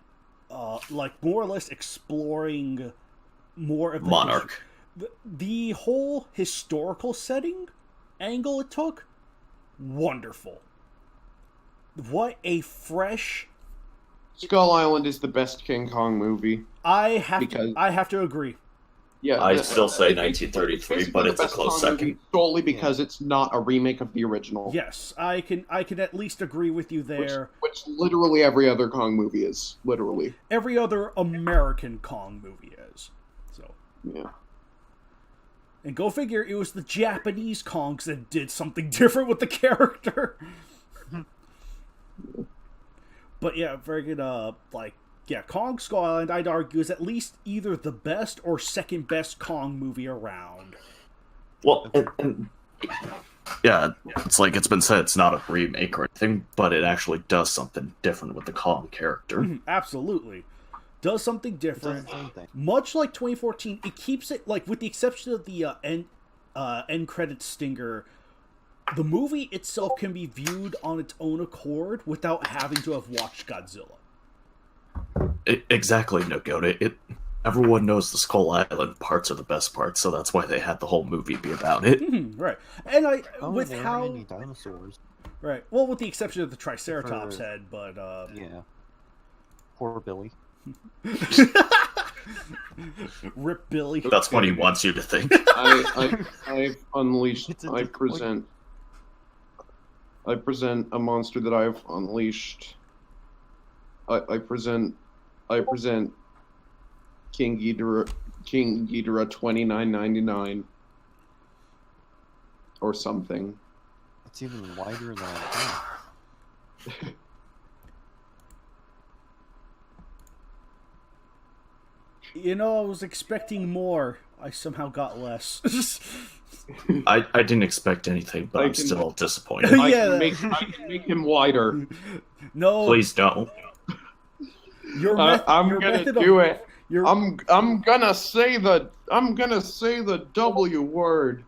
like more or less exploring more of the Monarch. the whole historical setting angle it took. Wonderful. What a fresh. Skull Island is the best King Kong movie. I have to agree. Yeah, I still say it's 1933, but it's a close second. Solely because it's not a remake of the original. Yes, I can at least agree with you there. Which literally every other Kong movie is. Literally. Every other American Kong movie is. So. Yeah. And go figure, it was the Japanese Kongs that did something different with the character. But yeah, very good. Kong Skull Island, I'd argue, is at least either the best or second best Kong movie around. Well, yeah, it's like it's been said, it's not a remake or anything, but it actually does something different with the Kong character. Absolutely. Does something different. Does the same thing. Much like 2014, it keeps it, like, with the exception of the end credit stinger, the movie itself can be viewed on its own accord without having to have watched Godzilla. Exactly, Nagoda. Everyone knows the Skull Island parts are the best parts, so that's why they had the whole movie be about it. Right. And with there how... aren't any dinosaurs. Right. Well, with the exception of the Triceratops head, but... Yeah. Poor Billy. Rip Billy. That's what he wants you to think. I've unleashed... I present a monster that I've unleashed. I present King Ghidorah 29.99 or something. It's even wider than I thought. You know, I was expecting more. I somehow got less. I didn't expect anything, but I I'm can- still disappointed. I Yeah. can make him wider. No, Please don't. your I'm your gonna method do of, it. Your, I'm gonna say the W word.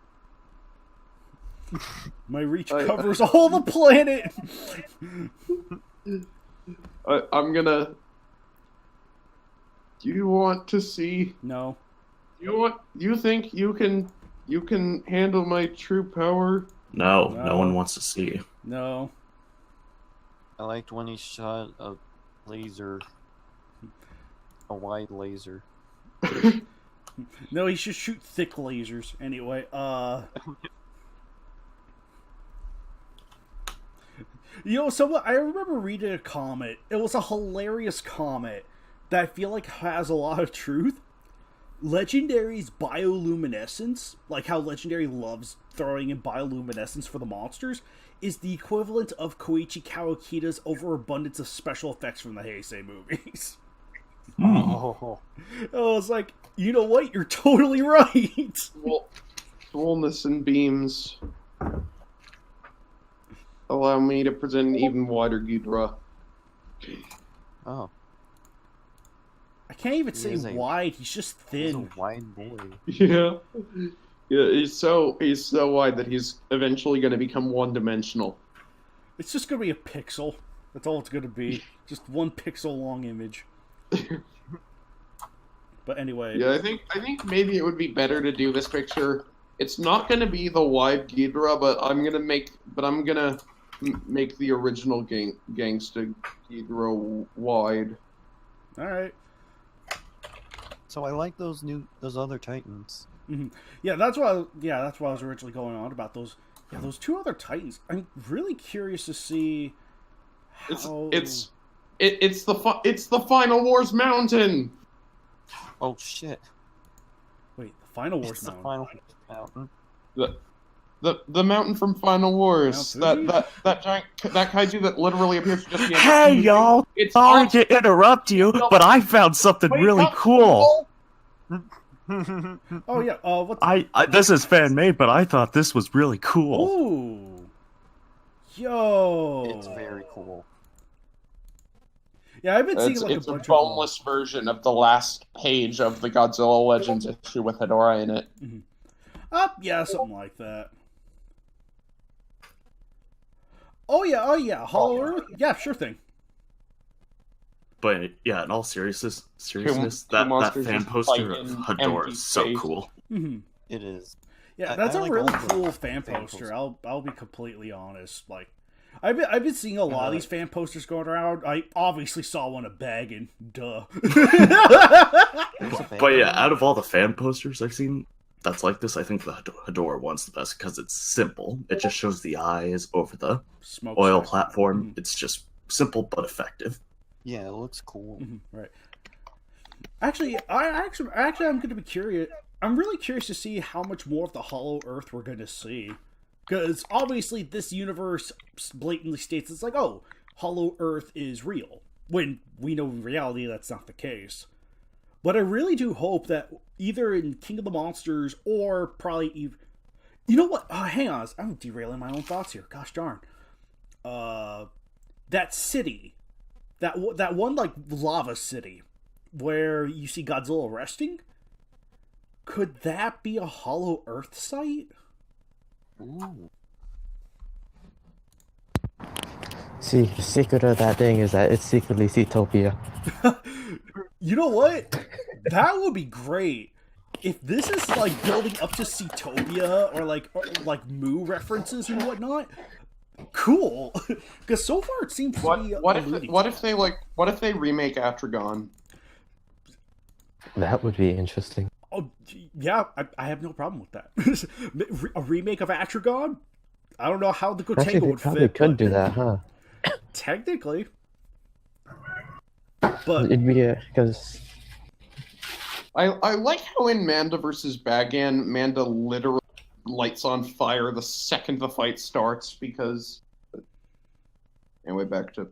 my reach covers all the planet. I'm gonna. Do you want to see? No. You think you can handle my true power? No, No. no one wants to see. No. I liked when he shot a laser, a wide laser. No, he should shoot thick lasers. Anyway, I remember reading a comment. It was a hilarious comment that I feel like has a lot of truth. Legendary's bioluminescence, like how Legendary loves throwing in bioluminescence for the monsters, is the equivalent of Koichi Kawakita's overabundance of special effects from the Heisei movies. Oh, I was like, you know what? You're totally right. Swollenness and beams allow me to present an even wider Ghidorah. oh, I can't even He say is a- wide. He's just he's a thin. wide boy. Yeah. Yeah, he's so wide that he's eventually going to become one-dimensional. It's just gonna be a pixel. That's all it's gonna be. Just one pixel long image. But anyway. Yeah, I think maybe it would be better to do this picture. It's not going to be the wide Ghidorah, but I'm gonna make the original gangsta Ghidorah wide. All right. So I like those other Titans. Yeah, that's why I was originally going on about those. Yeah, those two other Titans. I'm really curious to see how. It's the Final Wars mountain. Oh shit! Wait, the Final Wars It's the mountain. final mountain. The mountain from Final Wars. Mount Fuji? That giant kaiju that literally appears to just be. Hey, y'all! It's Sorry also- to interrupt you, but I found something Wait, really not cool. Oh yeah. What's? I this is fan made, but I thought this was really cool. Ooh. Yo. It's very cool. Yeah, I've been seeing It's, like it's a a bunch boneless version of the last page of the Godzilla Legends issue with Hedorah in it. of them. Yeah, something like that. Oh yeah. Hollow Earth. Yeah, sure thing. But yeah, in all seriousness, Two that monsters fan just poster fight of in Hedorah empty is so space. cool. It is. Yeah, I that's a like really all the cool fan fan poster. posters. I'll be completely honest. Like, I've been seeing a lot of these fan posters going around. I obviously saw one of Baggin. Duh. But yeah, out of all the fan posters I've seen that's like this, I think the Hedorah one's the best because it's simple. It just shows the eyes over the Smoke oil signal. platform. It's just simple but effective. Yeah, it looks cool. Right. Actually, I'm going to be curious. I'm really curious to see how much more of the Hollow Earth we're going to see. Because obviously this universe blatantly states it's like, oh, Hollow Earth is real. When we know in reality that's not the case. But I really do hope that either in King of the Monsters or probably even... You know what? Hang on. I'm derailing my own thoughts here. Gosh darn. That city. That one, like, lava city where you see Godzilla resting? Could that be a Hollow Earth site? Ooh. See, the secret of that thing is that it's secretly Zootopia. You know what? That would be great. If this is like building up to Zootopia or like Moo references and whatnot, cool. Because so far it seems to be What alluding if to they remake Atragon? That would be interesting. Oh yeah, I have no problem with that. A remake of Atragon? I don't know how the Actually, Gotengo they would probably fit. could but do that, huh? technically. But It'd be because I like how in Manda vs. Bagan, Manda literally lights on fire the second the fight starts because. Anyway, back to.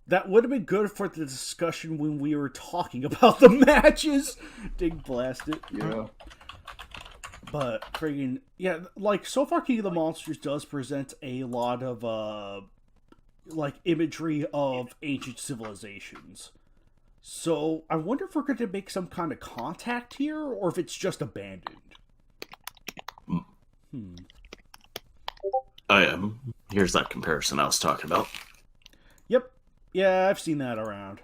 that would have been good for the discussion when we were talking about the matches. Dig blast it. Yeah. But friggin' yeah, like so far, King of the Monsters does present a lot of like imagery of ancient civilizations. So I wonder if we're going to make some kind of contact here, or if it's just abandoned. Here's that comparison I was talking about. Yep. Yeah, I've seen that around.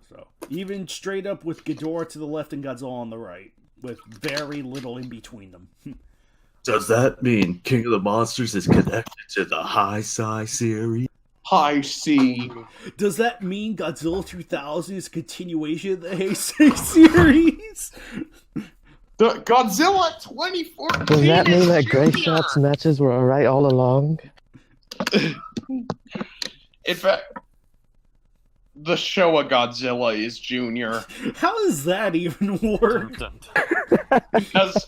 So, even straight up with Ghidorah to the left and Godzilla on the right, with very little in between them. Does that mean King of the Monsters is connected to the High Sai series? High C. Does that mean Godzilla 2000 is a continuation of the Heisei series? The Godzilla 2014. Does that mean that is Gray Junior! Shot's matches were alright all along? In fact, the Showa Godzilla is Junior. How does that even work? Because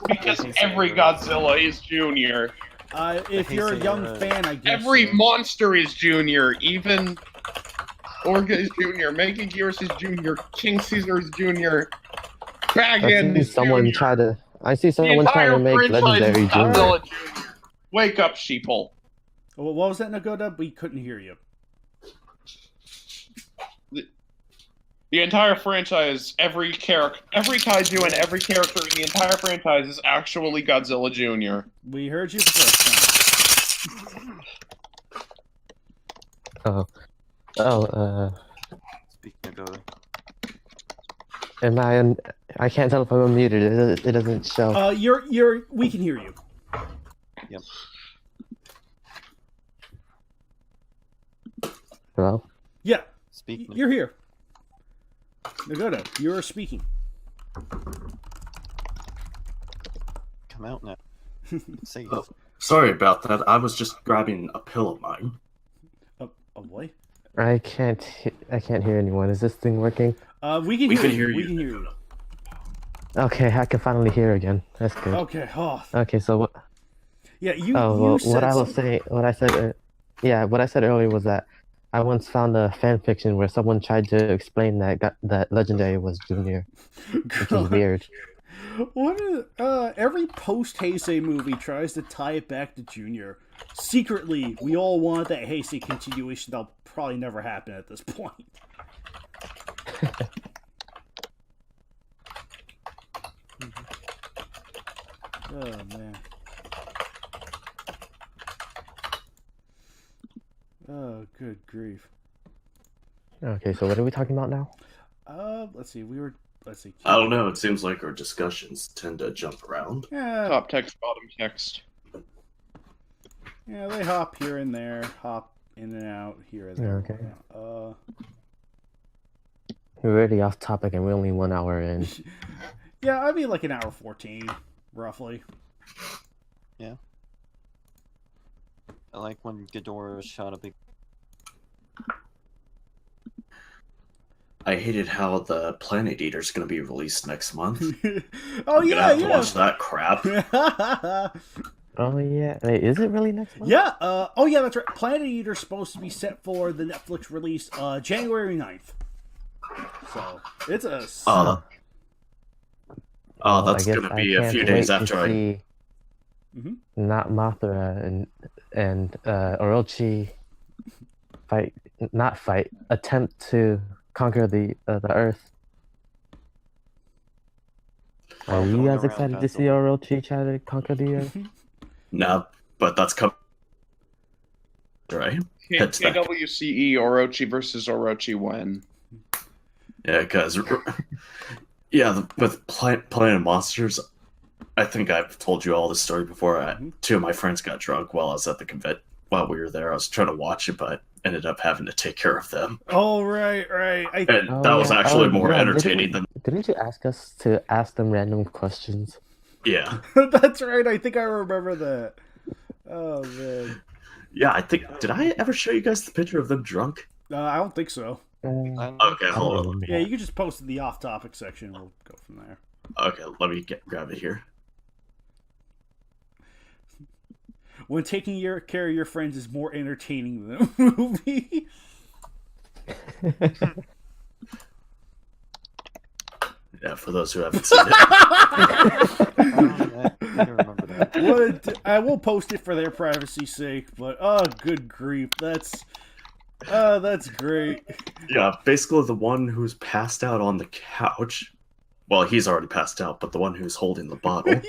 every Godzilla is Junior. If you're a young fan, I guess Every so. monster is Junior. Even Orga is Junior. Mega Gears is Junior. King Caesar is Junior. Bagan is Junior. I see The someone trying entire to make franchise Legendary is Junior. Godzilla Junior. Wake up, sheeple. What was that, Nagoda? We couldn't hear you. The entire franchise, every kaiju and every character in the entire franchise is actually Godzilla Jr. We heard you the first time. Speaking of Nagoda. Am I can't tell if I'm unmuted. It doesn't show. We can hear you. Yep. Hello? Yeah, Speaking. you're here. Nagoda, you're speaking. Come out now. Say Oh, sorry about that. I was just grabbing a pill of mine. A what? I can't hear anyone. Is this thing working? We can hear you. We can hear you. Okay, I can finally hear again. That's good. Okay. Oh, Okay, so what? yeah. You said what I was something. saying, what I said earlier was that I once found a fan fiction where someone tried to explain that Legendary was Junior, which is weird. What is every post Heisei movie tries to tie it back to Junior. Secretly, we all want that Heisei continuation that'll probably never happen at this point. Oh man. Oh, good grief. Okay, so what are we talking about now? Let's see. Let's see. I don't know. It seems like our discussions tend to jump around. Yeah, Top text, bottom text. yeah, they hop here and there, hop in and out here and there. Okay. We're already off topic and we're only 1 hour in. Yeah, I mean like an hour 14, roughly. I like when Ghidorah shot a big. I hated how the Planet Eater's going to be released next month. Oh I'm gonna have to watch that crap. Oh yeah, wait, is it really next month? Yeah, oh yeah, that's right. Planet Eater's supposed to be set for the Netflix release January 9th. So, it's a... That's I guess going to I be a can't few wait days to after I... see not Mothra and Orochi attempt to conquer the Earth. Are you guys excited to see Orochi try to conquer the Earth? No, but that's coming. Right? Heads back. KWCE Orochi versus Orochi when? Yeah, because... with Planet Monsters, I think I've told you all this story before. Two of my friends got drunk while I was at the convent. While we were there, I was trying to watch it, but ended up having to take care of them. Oh, right. And that was actually more entertaining than... Didn't you ask us to ask them random questions? Yeah. That's right, I think I remember that. Oh, man. Yeah, I think... Did I ever show you guys the picture of them drunk? I don't think so. Okay, hold on. Yeah, you can just post in the off-topic section. We'll go from there. Okay, let me grab it here. When taking care of your friends is more entertaining than a movie. Yeah, for those who haven't seen it. I don't remember that. I will post it for their privacy's sake, but oh, good grief, that's great. Yeah, basically the one who's passed out on the couch. Well, he's already passed out, but the one who's holding the bottle,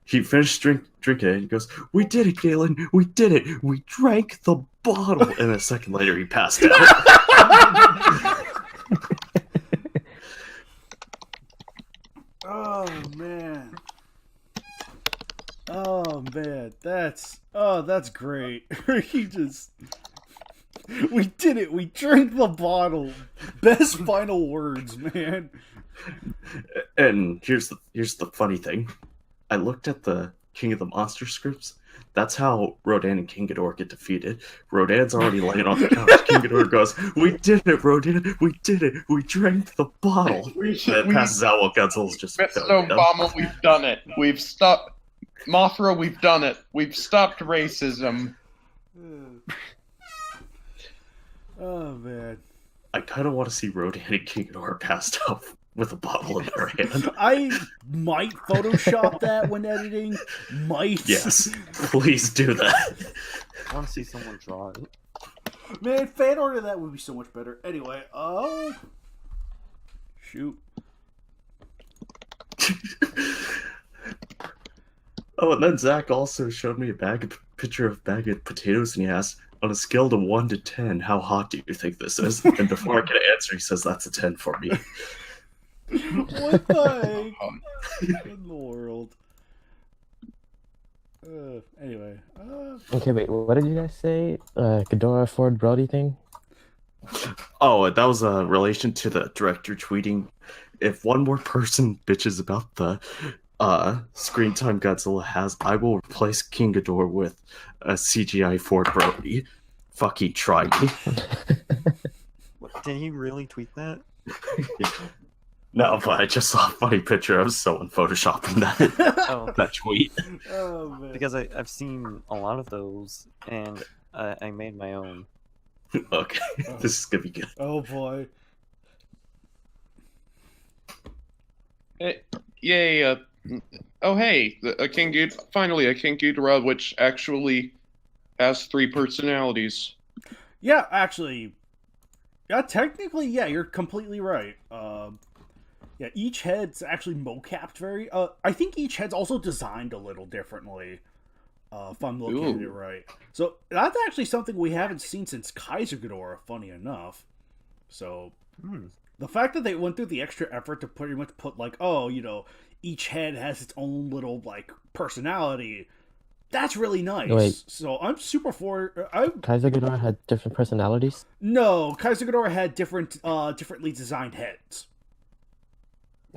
he finished drinking it, and he goes, "We did it, Galen. We did it. We drank the bottle." And a second later, he passed out. Oh man. Oh man, that's great. We did it. We drank the bottle. Best final words, man. And here's the funny thing. I looked at the King of the Monster scripts. That's how Rodan and King Ghidorah get defeated. Rodan's already laying on the couch. King Ghidorah goes, "We did it, Rodan. We did it. We drank the bottle." And it passes out while Godzilla's just... Mr. Obama, we've done it. We've stopped... Mothra, we've done it. We've stopped racism. Oh, man. I kind of want to see Rodan and King Ghidorah passed out with a bottle in their hand. I might Photoshop that when editing. Might. Yes, please do that. I want to see someone draw it. Man, fan art of that would be so much better. Anyway, shoot. Oh, and then Zach also showed me a picture of a bag of potatoes, and he asked, on a scale to 1 to 10, how hot do you think this is? And before I can answer, he says, "That's a 10 for me." What the heck in the world? Anyway. Okay, wait. What did you guys say? Ghidorah Ford Brody thing? Oh, that was a relation to the director tweeting, "If one more person bitches about the screen time Godzilla has, I will replace King Ghidorah with a CGI Ford Brody." Fucking try me. What, did he really tweet that? No, but I just saw a funny picture of someone photoshopping that tweet. Oh, man. Because I've seen a lot of those, and I made my own. Okay, this is gonna be good. Oh, boy. Yay, oh hey, finally a King Ghidorah, which actually has 3 personalities. Yeah, actually. Yeah, technically, yeah, you're completely right. Yeah, each head's actually mocapped very... I think each head's also designed a little differently, if I'm looking at it right. So, that's actually something we haven't seen since Kaiju Ghidorah, funny enough. So, the fact that they went through the extra effort to pretty much put, like, each head has its own little, like, personality, that's really nice. Wait. So, I'm super for... Kaiju Ghidorah had different personalities? No, Kaiju Ghidorah had differently designed heads.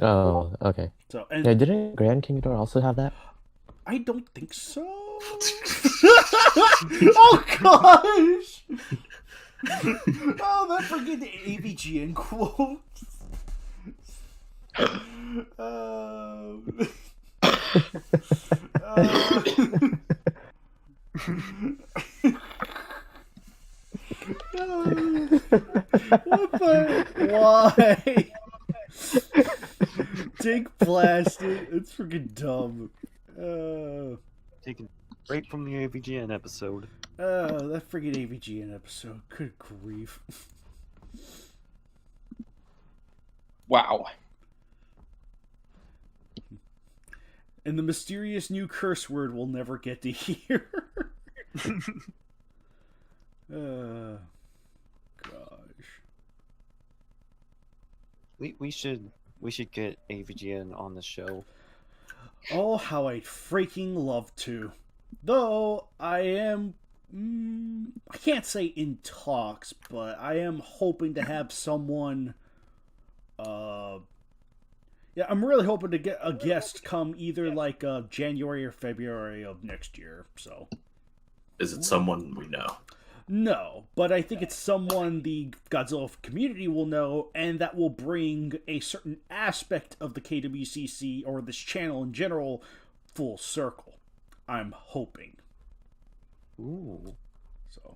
Oh, okay. So, and Yeah, didn't Grand King Ghidorah also have that? I don't think so. Oh gosh! Oh, that freaking AVGN quote. What the? Why? Dick blasted. It's freaking dumb. Taken right from the AVGN episode. That freaking AVGN episode. Good grief. Wow. And the mysterious new curse word we'll never get to hear. Gosh. We should get AVGN on the show. Oh, how I'd freaking love to. Though, I am... I can't say in talks, but I am hoping to have someone... Yeah, I'm really hoping to get a guest come either like January or February of next year, so... Is it someone we know? No, but I think it's someone the Godzilla community will know, and that will bring a certain aspect of the KWCC, or this channel in general, full circle. I'm hoping. Ooh. So.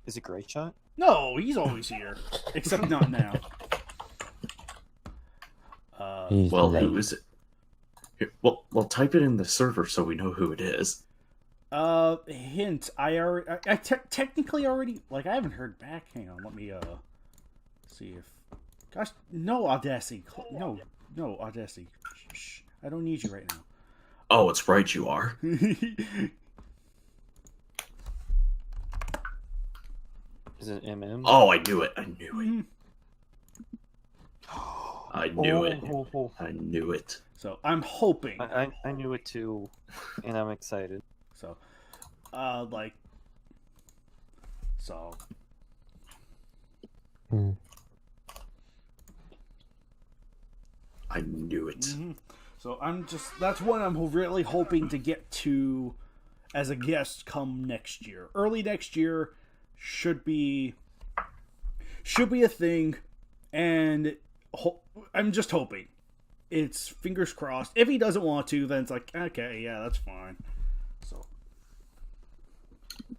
Is it Great Shot? No, he's always here. Except not now. He's Well, late. who is it? Here, well, type it in the server so we know who it is. Hint. I technically already, like, I haven't heard back. Hang on, let me see if. Gosh, no, Audacity. No, Audacity. Shh. I don't need you right now. Oh, it's right, you are. Is it MM? Oh, I knew it. I knew it. I knew it. Oh. I knew it. So I'm hoping. I knew it too, and I'm excited. So, so. I knew it. Mm-hmm. So that's one I'm really hoping to get to as a guest come next year. Early next year should be a thing, and I'm just hoping. It's fingers crossed. If he doesn't want to, then it's like, okay, yeah, that's fine. So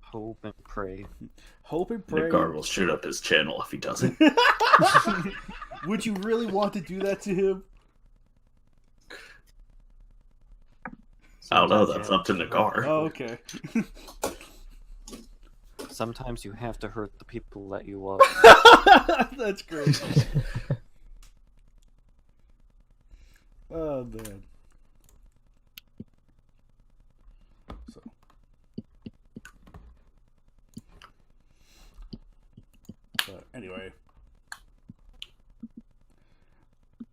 Hope and pray. hope and pray. Nagoda will shoot up his channel if he doesn't. Would you really want to do that to him? I don't know. That's up to Nagoda. Oh, okay. Sometimes you have to hurt the people that you love. That's great. Oh man. So. But anyway.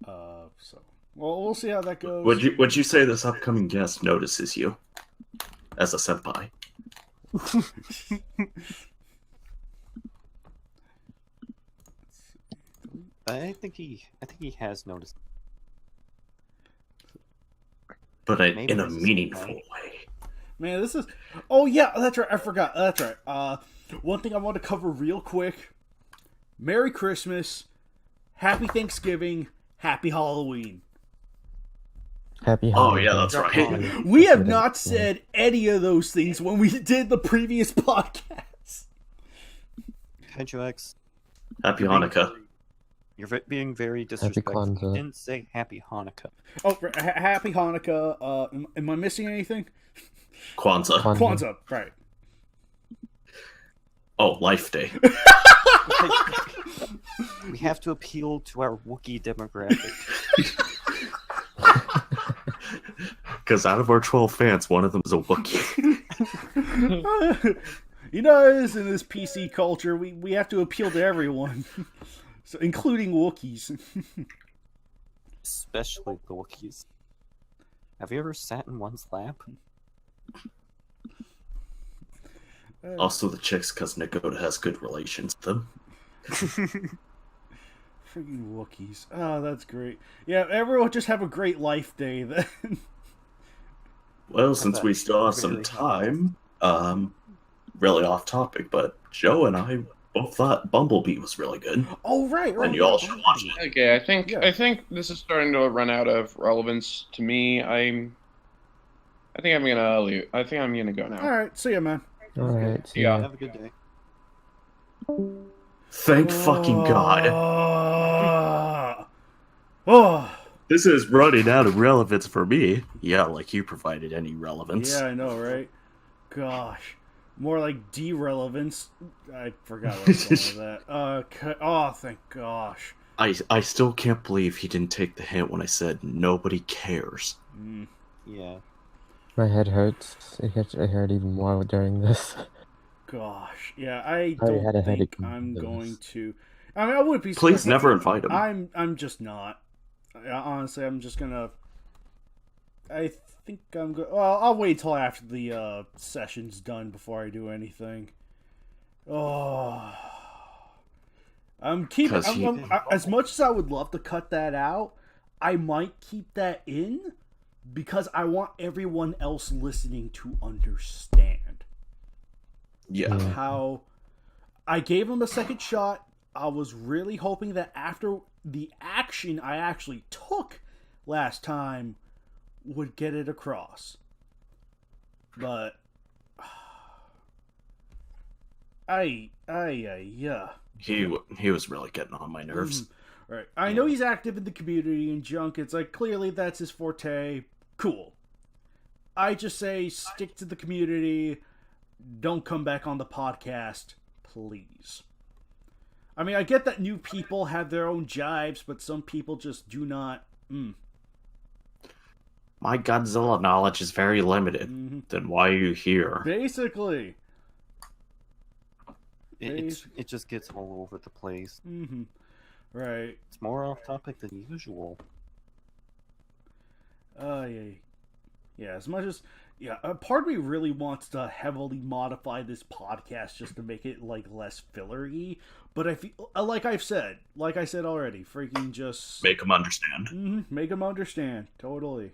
So. Well, we'll see how that goes. Would you say this upcoming guest notices you as a senpai? I think he has noticed. But Maybe in a as a meaningful senpai. way. Man, this is. Oh yeah, that's right. I forgot. That's right. One thing I want to cover real quick. Merry Christmas, Happy Thanksgiving, Happy Halloween. Happy Oh holidays. yeah, that's right. We have not said any of those things when we did the previous podcast. Kaiju X, Happy Hanukkah. you're being very disrespectful. You Kwanzaa. didn't say Happy Hanukkah. Oh, Happy Hanukkah. Am I missing anything? Kwanzaa. Kwanzaa, right. Oh, Life Day. We have to appeal to our Wookiee demographic. Because out of our 12 fans, one of them is a Wookiee. You know, in this PC culture, we have to appeal to everyone, so including Wookiees. Especially the Wookiees. Have you ever sat in one's lap? Also the chicks, because Nagoda has good relations with them. Freaking Wookiees. Oh, that's great. Yeah, everyone just have a great life day then. Well, since we still have some time, really off topic, but Joe and I both thought Bumblebee was really good. Oh, right. And you all should watch it. Okay, I think this is starting to run out of relevance to me. I think I'm gonna leave. I think I'm gonna go now. All right, see ya, man. All right. See Yeah. ya. Have a good day. Thank fucking God. Oh. This is running out of relevance for me. Yeah, like you provided any relevance. Yeah, I know, right? Gosh. More like de-relevance. I forgot what was with that. Oh, thank gosh. I still can't believe he didn't take the hint when I said nobody cares. Yeah. My head hurts. It hurt even more during this. Gosh. Yeah, I I had a don't headache think I'm from going this. to... I mean, I would be... Please never invite him. I'm just not. Honestly, I'm just gonna... I think I'm going... Well, I'll wait till after the session's done before I do anything. Oh... I'm keeping... as much as I would love to cut that out, I might keep that in because I want everyone else listening to understand. Yeah. How I gave him a second shot. I was really hoping that after the action I actually took last time would get it across. But yeah. He was really getting on my nerves. Right. I know he's active in the community and junk. It's like, clearly that's his forte. Cool. I just say stick to the community. Don't come back on the podcast, please. I mean, I get that new people have their own jibes, but some people just do not. My Godzilla knowledge is very limited. Mm-hmm. Then why are you here? Basically. It just gets all over the place. Mm-hmm. Right. It's more off topic than usual. Yeah, as much as... Yeah, a part of me really wants to heavily modify this podcast just to make it, like, less fillery. But I feel... Like I said already, freaking just... Make them understand. Mm-hmm, make them understand. Totally.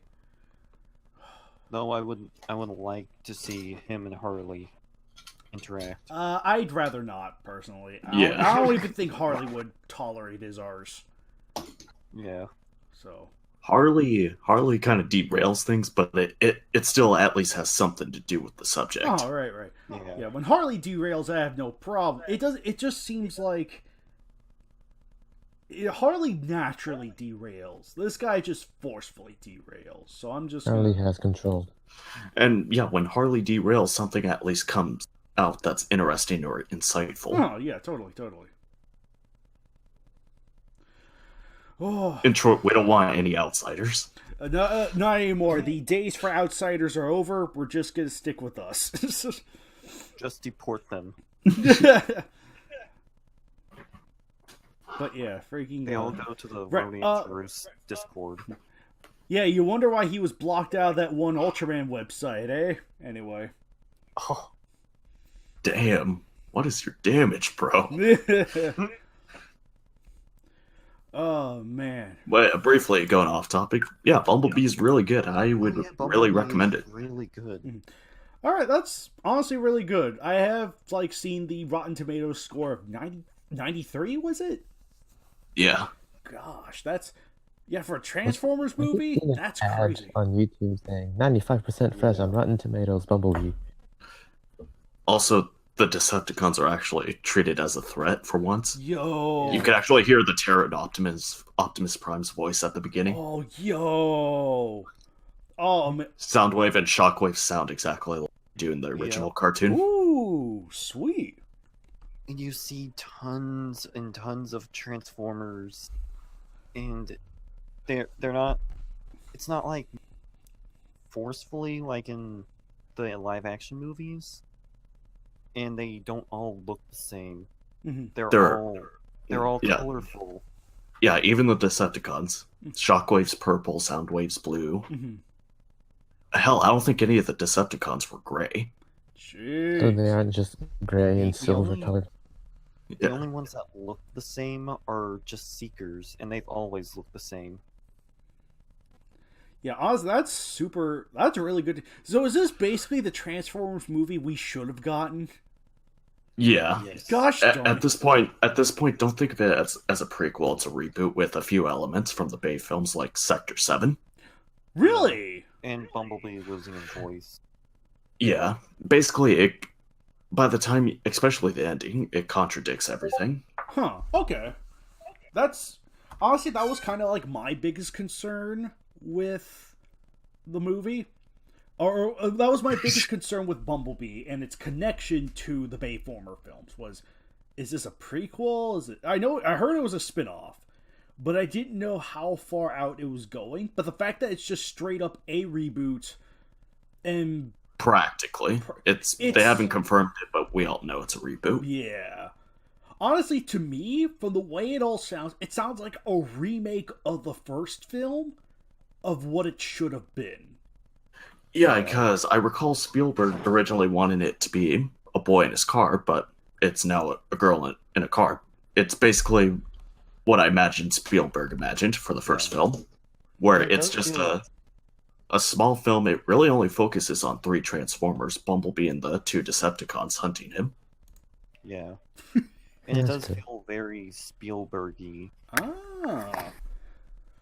No, I would like to see him and Harley interact. I'd rather not, personally. Yeah. I don't even think Harley would tolerate his ours. Yeah. So... Harley kind of derails things, but it still at least has something to do with the subject. Oh, right. Yeah, when Harley derails, I have no problem. It just seems like Harley naturally derails. This guy just forcefully derails. So I'm just Harley has control. And yeah, when Harley derails, something at least comes out that's interesting or insightful. Oh yeah, totally. Oh. In short, we don't want any outsiders. Not anymore. The days for outsiders are over. We're just gonna stick with us. Just deport them. But yeah, freaking... They all go to the right, Ronin's Discord. Yeah, you wonder why he was blocked out of that one Ultraman website, eh? Anyway. Oh. Damn. What is your damage, bro? Oh, man. But briefly, going off topic, yeah, Bumblebee is really good. I would really recommend it. Really good. All right, that's honestly really good. I have, like, seen the Rotten Tomatoes score of 93, was it? Yeah. Gosh, that's... Yeah, for a Transformers movie, that's crazy. On YouTube saying 95% fresh on Rotten Tomatoes Bumblebee. Also, the Decepticons are actually treated as a threat for once. Yo! You can actually hear the terror in Optimus Prime's voice at the beginning. Oh, yo! Oh, man. Soundwave and Shockwave sound exactly like they do in the original cartoon. Ooh, sweet. And you see tons and tons of Transformers, and they're not... It's not, like, forcefully like in the live-action movies. And they don't all look the same. Mm-hmm. They're all colorful. Yeah, even the Decepticons. Shockwave's purple, Soundwave's blue. Mm-hmm. Hell, I don't think any of the Decepticons were gray. Jeez. So they aren't just gray and silver colored. The only ones that look the same are just Seekers, and they've always looked the same. Yeah, honestly, that's really good. So is this basically the Transformers movie we should have gotten? Yeah. Yes. Gosh darn At this point, don't think of it as a prequel. It's a reboot with a few elements from the Bay films like Sector 7. Really? And Bumblebee losing his voice. Yeah. Basically, by the time, especially the ending, it contradicts everything. Huh. Okay. Honestly, that was kind of like my biggest concern with the movie. Or that was my biggest concern with Bumblebee and its connection to the Bayformer films is this a prequel? I heard it was a spin-off, but I didn't know how far out it was going. But the fact that it's just straight up a reboot and practically, they haven't confirmed it, but we all know it's a reboot. Yeah. Honestly, to me, from the way it all sounds, it sounds like a remake of the first film of what it should have been. Yeah, because I recall Spielberg originally wanted it to be a boy in his car, but it's now a girl in a car. It's basically what I imagined Spielberg imagined for the first film, where it's just a small film. It really only focuses on 3 Transformers, Bumblebee and the 2 Decepticons hunting him. Yeah. And it does feel very Spielberg-y. Ah.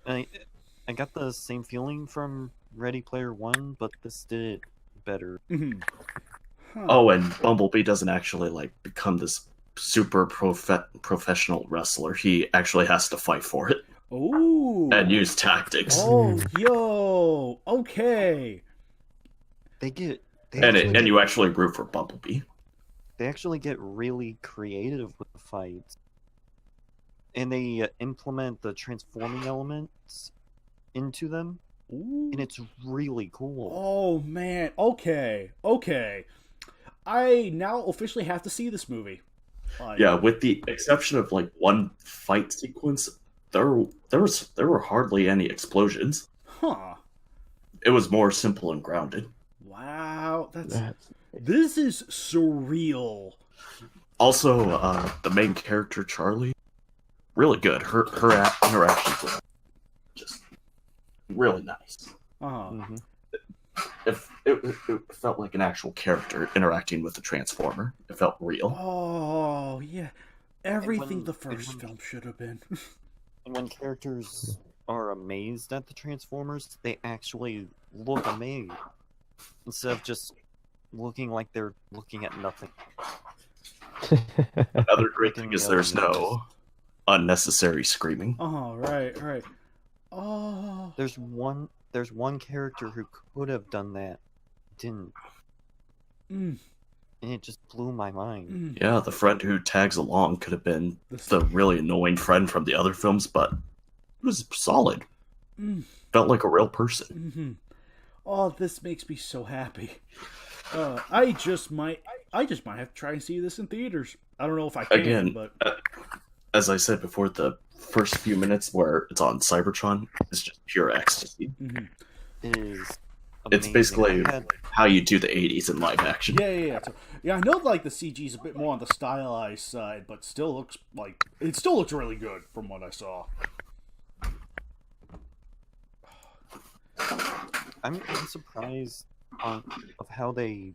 I got the same feeling from Ready Player One, but this did it better. Mm-hmm. Huh. Oh, and Bumblebee doesn't actually become this super professional wrestler. He actually has to fight for it Ooh. and use tactics. Oh, yo. Okay. They get And you actually root for Bumblebee. they actually get really creative with the fights, and they implement the transforming elements into them, Ooh. and it's really cool. Oh, man. Okay. Okay. I now officially have to see this movie. Yeah, with the exception of like one fight sequence, there were hardly any explosions. Huh. It was more simple and grounded. Wow. This is surreal. Also, the main character Charlie, really good. Her interactions were just really nice. Mm-hmm. It felt like an actual character interacting with the Transformer. It felt real. Oh, yeah. Everything when- the first and when- film should have been. And when characters are amazed at the Transformers, they actually look amazed instead of just looking like they're looking at nothing. Another great Making thing is the there's other no unnecessary screaming. Oh, right. Oh. There's one character who could have done that, didn't, Mm, and it just blew my mind. mm. Yeah, the friend who tags along could have been This- the really annoying friend from the other films, but it was solid. Mm. Felt like a real person. Mm-hmm. Oh, this makes me so happy. I just might have to try and see this in theaters. I don't know if I can, Again, but as I said before, the first few minutes where it's on Cybertron is just pure ecstasy. mhm. It is. It's Amazing. basically I had- how you do the 80s in live action. Yeah. So, yeah, I know like the CG is a bit more on the stylized side, but still looks really good from what I saw. I'm surprised of how they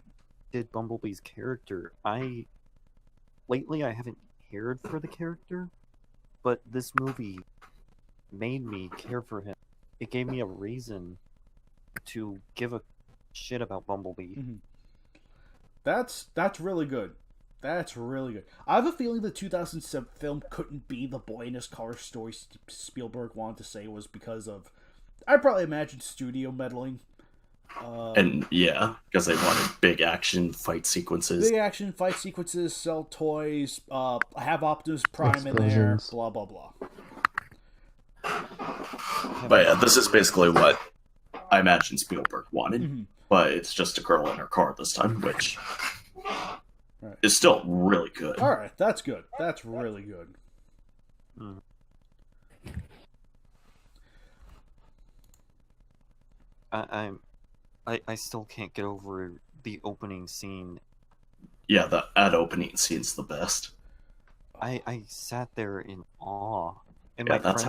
did Bumblebee's character. Lately I haven't cared for the character, but this movie made me care for him. It gave me a reason to give a shit about Bumblebee. Mhm. That's really good. That's really good. I have a feeling the 2007 film couldn't be the boy-ness car story Spielberg wanted to say was because of, I probably imagine, studio meddling. And yeah, because they wanted big action fight sequences. Big action fight sequences, sell toys, have Optimus Prime in there, Explosions. blah blah blah. But yeah, this is basically what I imagine Spielberg wanted. Mhm. But it's just a girl in her car this time, which Right. is still really good. All right, that's good. That's really good. I still can't get over the opening scene. Yeah, the ad opening scene's the best. I sat there in awe, and Yeah, that's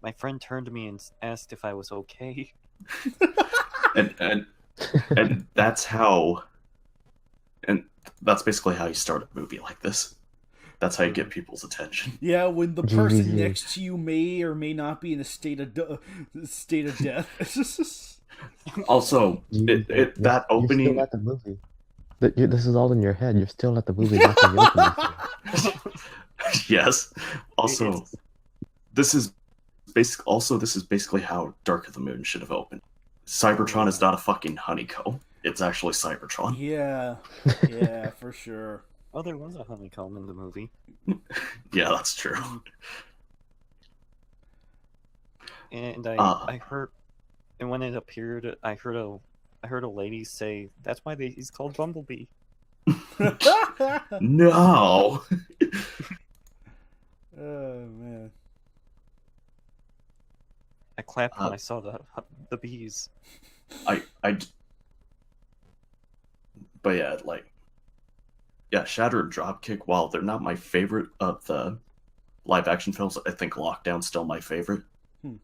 my friend turned to me and asked if I was okay. and that's how, and that's basically how you start a movie like this. That's how you get people's attention. Yeah, when the person GG. next to you may or may not be in a state of death. Also, that You're opening, still at the movie. This is all in your head. You're still at the movie watching the opening. yes. Also, this is basically how Dark of the Moon should have opened. Cybertron is not a fucking honeycomb. It's actually Cybertron. yeah, for sure. Oh, there was a honeycomb in the movie. Yeah, that's true. And Ah. I heard, and when it appeared, I heard a lady say, "That's why he's called Bumblebee." No. Oh man. I clapped when I saw the bees. But yeah, Shatter and Dropkick, while they're not my favorite of the live action films, I think Lockdown's still my favorite.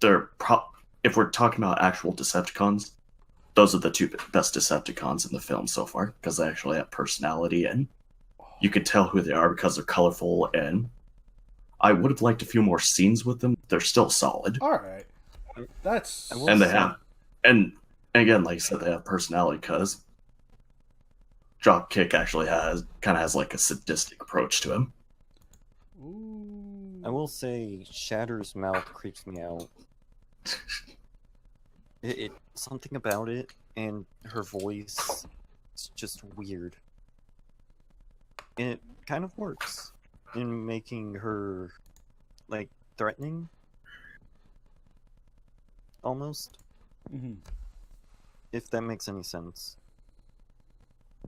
They're if we're talking about actual Decepticons, those are the two best Decepticons in the film so far, because they actually have personality and you can tell who they are because they're colorful, and I would have liked a few more scenes with them. They're still solid. All right. That's I will And they say- have, and again, like I said, they have personality because Dropkick actually has like a sadistic approach to him. Ooh. I will say, Shatter's mouth creeps me out. It something about it and her voice, it's just weird. And it kind of works in making her like threatening, almost. Mhm. If that makes any sense.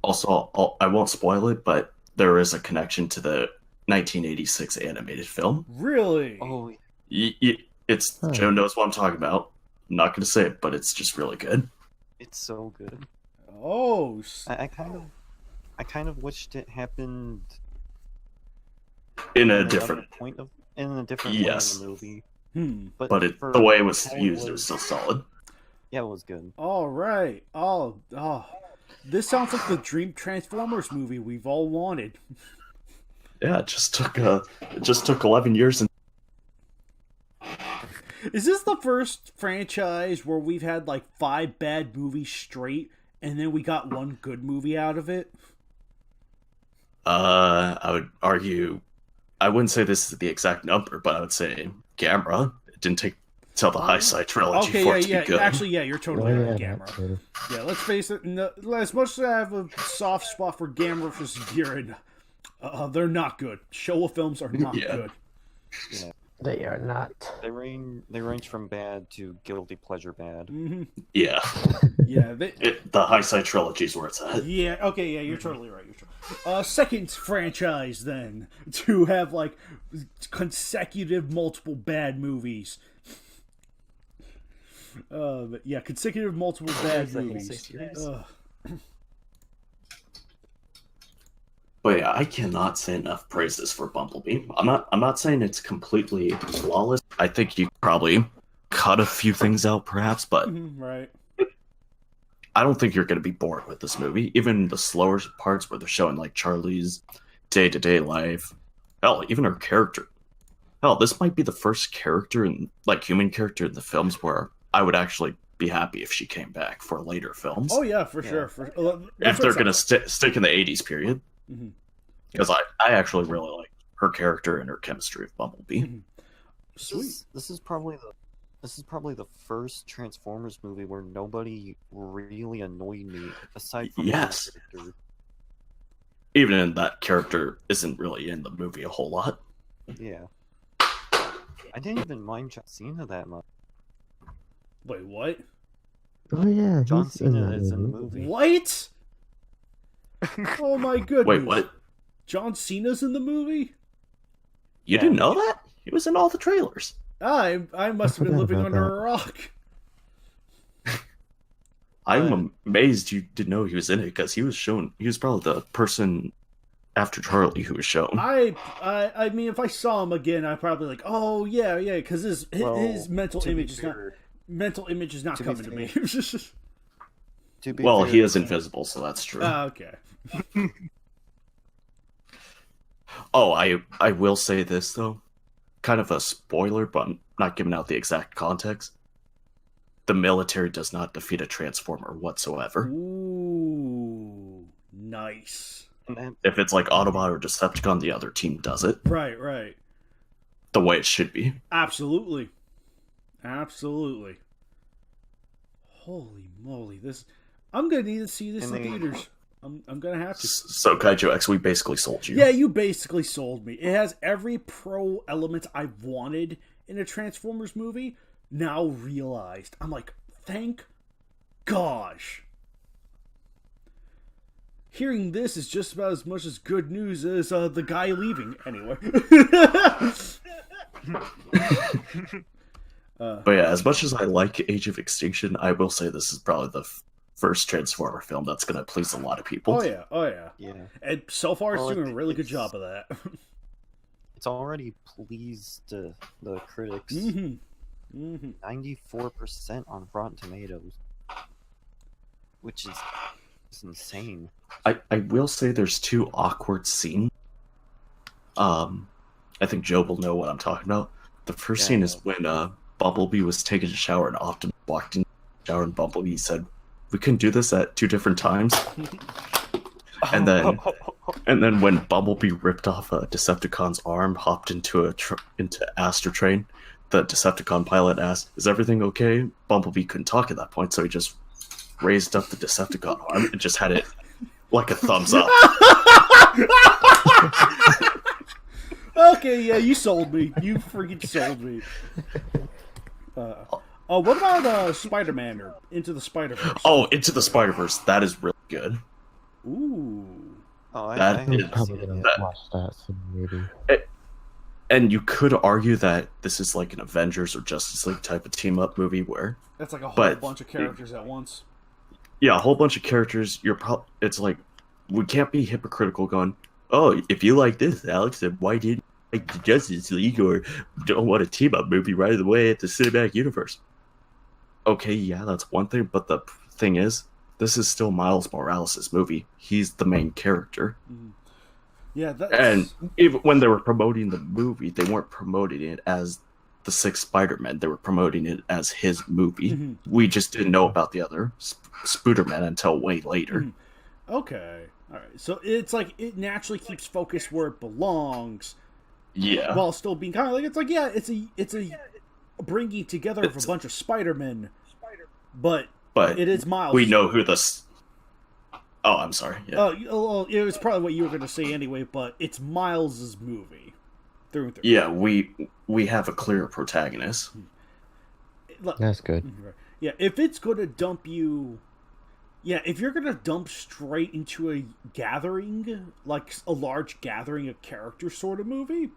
Also, I won't spoil it, but there is a connection to the 1986 animated film. Really? Oh, It's Joe knows what I'm talking about. I'm not going to say it, but it's just really good. it's so good. Oh. I kind of wished it happened In a another different, point of in a different Yes. way in the movie. Hmm. but for the way it was how used, it was still solid. yeah, it was good. All right. Oh. This sounds like the Dream Transformers movie we've all wanted. Yeah, it just took 11 years. And Is this the first franchise where we've had like 5 bad movies straight, and then we got one good movie out of it? I would argue, I wouldn't say this is the exact number, but I would say Gamera. It didn't take till the High Side trilogy Okay, for it to be good. Actually, yeah, you're totally right, yeah, Gamera. too. Yeah, let's face it. As much as I have a soft spot for Gamera versus Jiren, they're not good. Showa films are not Yeah. good. Yeah, They are not. they range from bad to guilty pleasure bad. Hmm. Yeah, Yeah, the High Side trilogy is where it's at. yeah. Okay, yeah, you're totally right. Second franchise then to have like consecutive multiple bad movies. But yeah, consecutive multiple bad Is that movies. Heisei series? Ugh. But yeah, I cannot say enough praises for Bumblebee. I'm not saying it's completely flawless. I think you probably cut a few things out, perhaps, but Right. I don't think you're going to be bored with this movie. Even the slower parts where they're showing like Charlie's day-to-day life. Hell, even her character. Hell, this might be the first character in like human character in the films where I would actually be happy if she came back for later films. Oh yeah, for sure. If they're going to stick in the 80s period. Hmm. Because I actually really like her character and her chemistry with Bumblebee. Mhm. Sweet. This is probably the first Transformers movie where nobody really annoyed me aside from Yes. the character. Even in that character isn't really in the movie a whole lot. Yeah. I didn't even mind John Cena that much. Wait, what? Oh yeah, John he's in Cena that is in the movie. movie. What? Oh my goodness. Wait, what? John Cena's in the movie? You didn't know that? He was in all the trailers. I must have been forgot living about under that. a rock. I'm amazed you didn't know he was in it because he was probably the person after Charlie who was shown. I mean, if I saw him again, I'd probably like, oh yeah, because his mental to be image fair- is not to be coming to me. To be Well, fair, he is invisible, so that's true. Okay. Oh, I will say this though, kind of a spoiler, but I'm not giving out the exact context. The military does not defeat a Transformer whatsoever. Ooh, nice. and that- If it's like Autobot or Decepticon, the other team does it Right. the way it should be. Absolutely. Holy moly, I'm gonna need to see this And in they- theaters. I'm gonna have to. So Kaiju X, we basically sold you. Yeah, you basically sold me. It has every pro element I've wanted in a Transformers movie, now realized. I'm like, thank gosh. Hearing this is just about as much as good news as the guy leaving. Anyway. But yeah, as much as I like Age of Extinction, I will say this is probably the first Transformer film that's going to please a lot of people. Oh yeah. yeah. And so far, it's Well, doing a really good it's- job of that. It's already pleased the critics. Mm-hmm. 94% on Rotten Tomatoes, which is insane. I will say there's two awkward scenes. I think Joe will know what I'm talking about. The first Yeah, scene I is when Bumblebee was taking a shower and Optimus walked in the shower and Bumblebee said, "We couldn't do this at two different times." And then when Bumblebee ripped off a Decepticon's arm, hopped into into Astro Train, the Decepticon pilot asked, "Is everything okay?" Bumblebee couldn't talk at that point, so he just raised up the Decepticon arm and just had it like a thumbs up. Okay, yeah, you sold me. You freaking sold me. What about Spider-Man or Into the Spider-Verse? Oh, Into the Spider-Verse, that is really good. Ooh. Oh, I That haven't is- I'm probably seen gonna it. watch that soon, maybe. And you could argue that this is like an Avengers or Justice League type of team-up movie where, That's like a whole But- bunch of characters at once. yeah, a whole bunch of characters, it's like, we can't be hypocritical going, "Oh, if you like this, Alex, then why didn't you like the Justice League or don't want a team-up movie right away at the cinematic universe?" Okay, yeah, that's one thing, but the thing is, this is still Miles Morales' movie. He's the main character. Yeah, that's... And even when they were promoting the movie, they weren't promoting it as the six Spider-Men. They were promoting it as his movie. Mhm. We just didn't know about the other Spooderman until way later. Mhm. Okay. All right. So it's like it naturally keeps focus where it belongs, Yeah. while still being kind of like it's a bringing together of a It's- bunch of Spider-Men, but but it is Miles. we know who the... Oh, I'm sorry. Yeah. Well, it was probably what you were going to say anyway, but it's Miles's movie through and through. Yeah, we have a clear protagonist. Look, That's good. yeah, if it's going to dump you, yeah, if you're going to dump straight into a gathering, like a large gathering of characters sort of movie,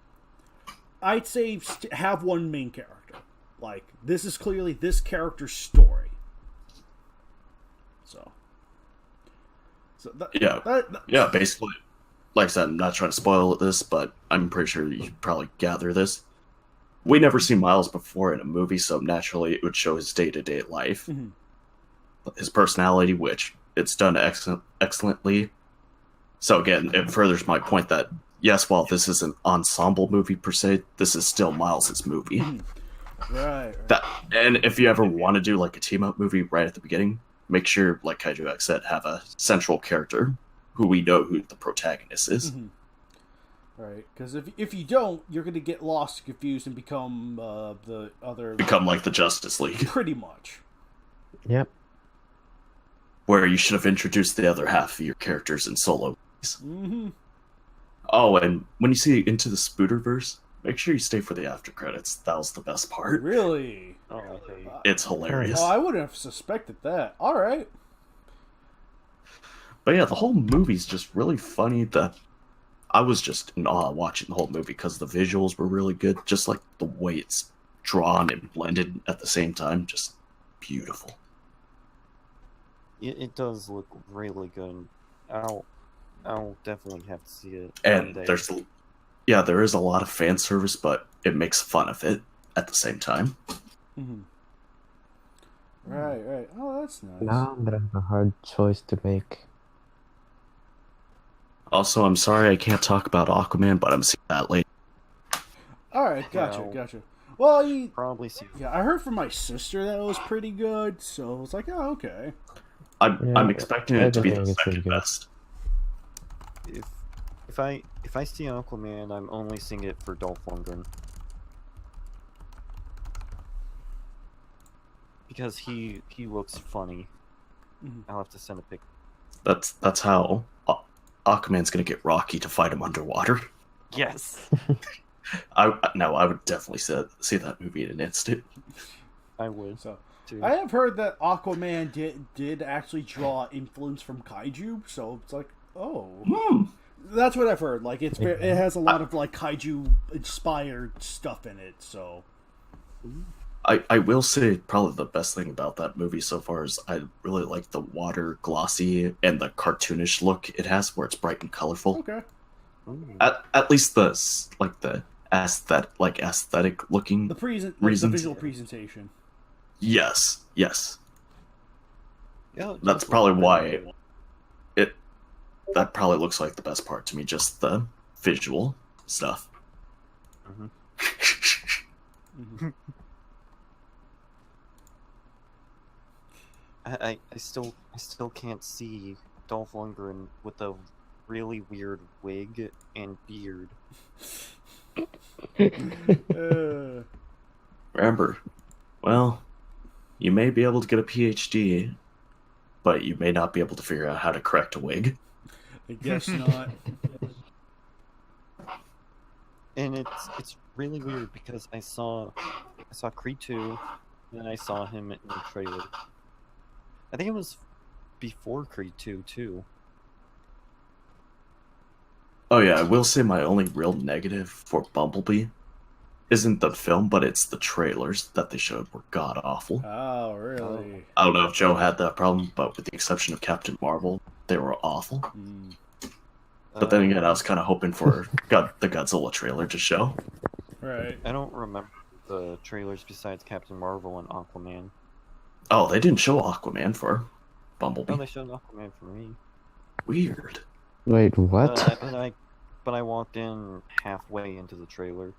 I'd say have one main character. Like, this is clearly this character's story. So Yeah, basically, like I said, I'm not trying to spoil this, but I'm pretty sure you probably gather this. We never see Miles before in a movie, so naturally it would show his day-to-day life. Mhm. His personality, which it's done excellently. So again, it furthers my point that, yes, while this is an ensemble movie per se, this is still Miles' movie. right. And if you ever want to do like a team-up movie right at the beginning, make sure, like GojiraGuy said, have a central character who we know who the protagonist is. Mhm. Right, because if you don't, you're going to get lost, confused, and become the other... Become like the Justice League, Pretty much. Yep. where you should have introduced the other half of your characters in solo movies. Mm-hmm. Oh, and when you see Into the Spooderverse, make sure you stay for the after credits. That was the best part. Really? Oh, okay. It's hilarious. Oh, I wouldn't have suspected that. All right. But yeah, the whole movie's just really funny. That I was just in awe watching the whole movie because the visuals were really good. Just like the way it's drawn and blended at the same time, just beautiful. It does look really good. I'll definitely have to see it. And one day. there is a lot of fan service, but it makes fun of it at the same time. Mm-hmm. Right. Oh, that's nice. Now I'm gonna have a hard choice to make. Also, I'm sorry I can't talk about Aquaman, but I'm seeing that later. All right, gotcha. Well- Well, Probably see. yeah, I heard from my sister that it was pretty good, so I was like, oh, okay. I'm expecting it to be the everything is pretty second good. best. If I see Aquaman, I'm only seeing it for Dolph Lundgren. Because he looks funny. Mhm. I'll have to send a pic. That's how Aquaman's gonna get Rocky to fight him underwater. Yes, I would definitely see that movie in an instant. I would. So Too. I have heard that Aquaman did actually draw influence from Kaiju, so it's like, oh, that's what I've heard. Like it has a lot of like Kaiju inspired stuff in it. So I will say probably the best thing about that movie so far is I really like the water glossy and the cartoonish look it has, where it's bright and colorful. okay, Ooh. At least the aesthetic looking. the the Reasons. visual presentation. Yes. Yeah, it That's does probably look why pretty that probably looks like the best part to me, just the visual stuff. Mhm. Mm-hmm. I still can't see Dolph Lundgren with a really weird wig and beard. Remember, well, you may be able to get a PhD, but you may not be able to figure out how to correct a wig. I guess not. And it's really weird because I saw Creed 2, and then I saw him in the trailer. I think it was before Creed 2 too. Oh yeah, I will say my only real negative for Bumblebee isn't the film, but it's the trailers that they showed were god awful. Oh, really? I don't know if Joe had that problem, but with the exception of Captain Marvel, they were awful. Mm. But then again, I was kind of hoping for the Godzilla trailer to show. Right. I don't remember the trailers besides Captain Marvel and Aquaman. Oh, they didn't show Aquaman for Bumblebee. No, they showed Aquaman for me. Weird. Wait, what? But I walked in halfway into the trailer.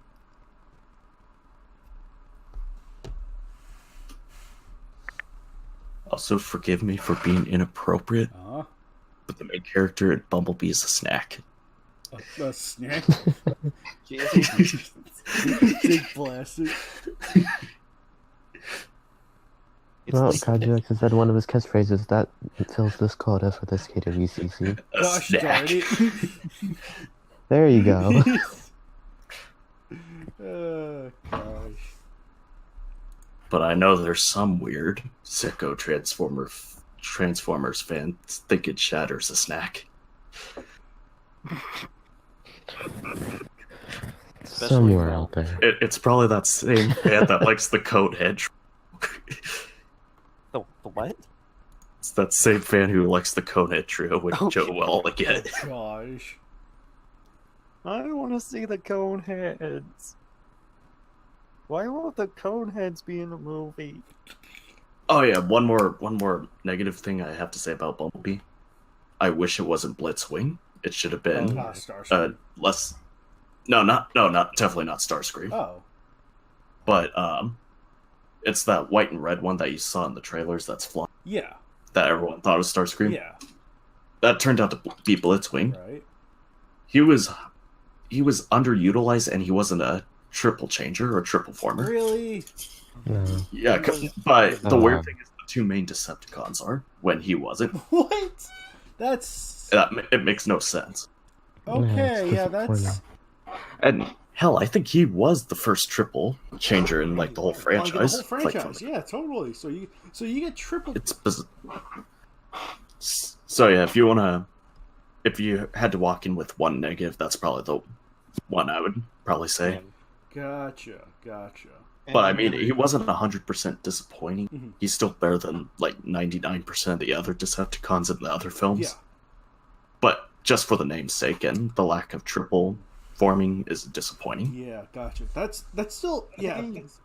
Also, forgive me for being inappropriate, but the main character in Bumblebee is a snack. A snack? Jesus. Big plastic. Well, Kaiju said one of his catchphrases that fills this quota for this KWCC. A Gosh snack. darn it. There you go. Oh, gosh. But I know there's some weird sicko Transformers fans thinking Shatter's a snack. Somewhere out there. It's probably that same fan that likes the Conehead. The what? It's that same fan who likes the Conehead trio with Oh, Joe Well again. Gosh. I want to see the Coneheads. Why won't the Coneheads be in the movie? Oh yeah, one more negative thing I have to say about Bumblebee. I wish it wasn't Blitzwing. It should have been Starscream. less. Not definitely not Starscream. Oh. But it's that white and red one that you saw in the trailers that's flying. Yeah. That everyone thought was Starscream. Yeah. That turned out to be Blitzwing. Right. He was underutilized, and he wasn't a triple changer or triple former. Really? No. Yeah, but the weird thing is the two main Decepticons are when he wasn't. What? That's It makes no sense. okay. Yeah, it's that's And hell, I think he was the first triple changer in like the whole franchise. The whole franchise. Yeah, totally. So you get triple. It's so yeah. If you had to walk in with one negative, that's probably the one I would probably say. Gotcha. But I mean, he wasn't 100% disappointing. Mhm. He's still better than like 99% of the other Decepticons in the other films. Yeah. But just for the name's sake and the lack of triple forming is disappointing. Yeah, gotcha. That's still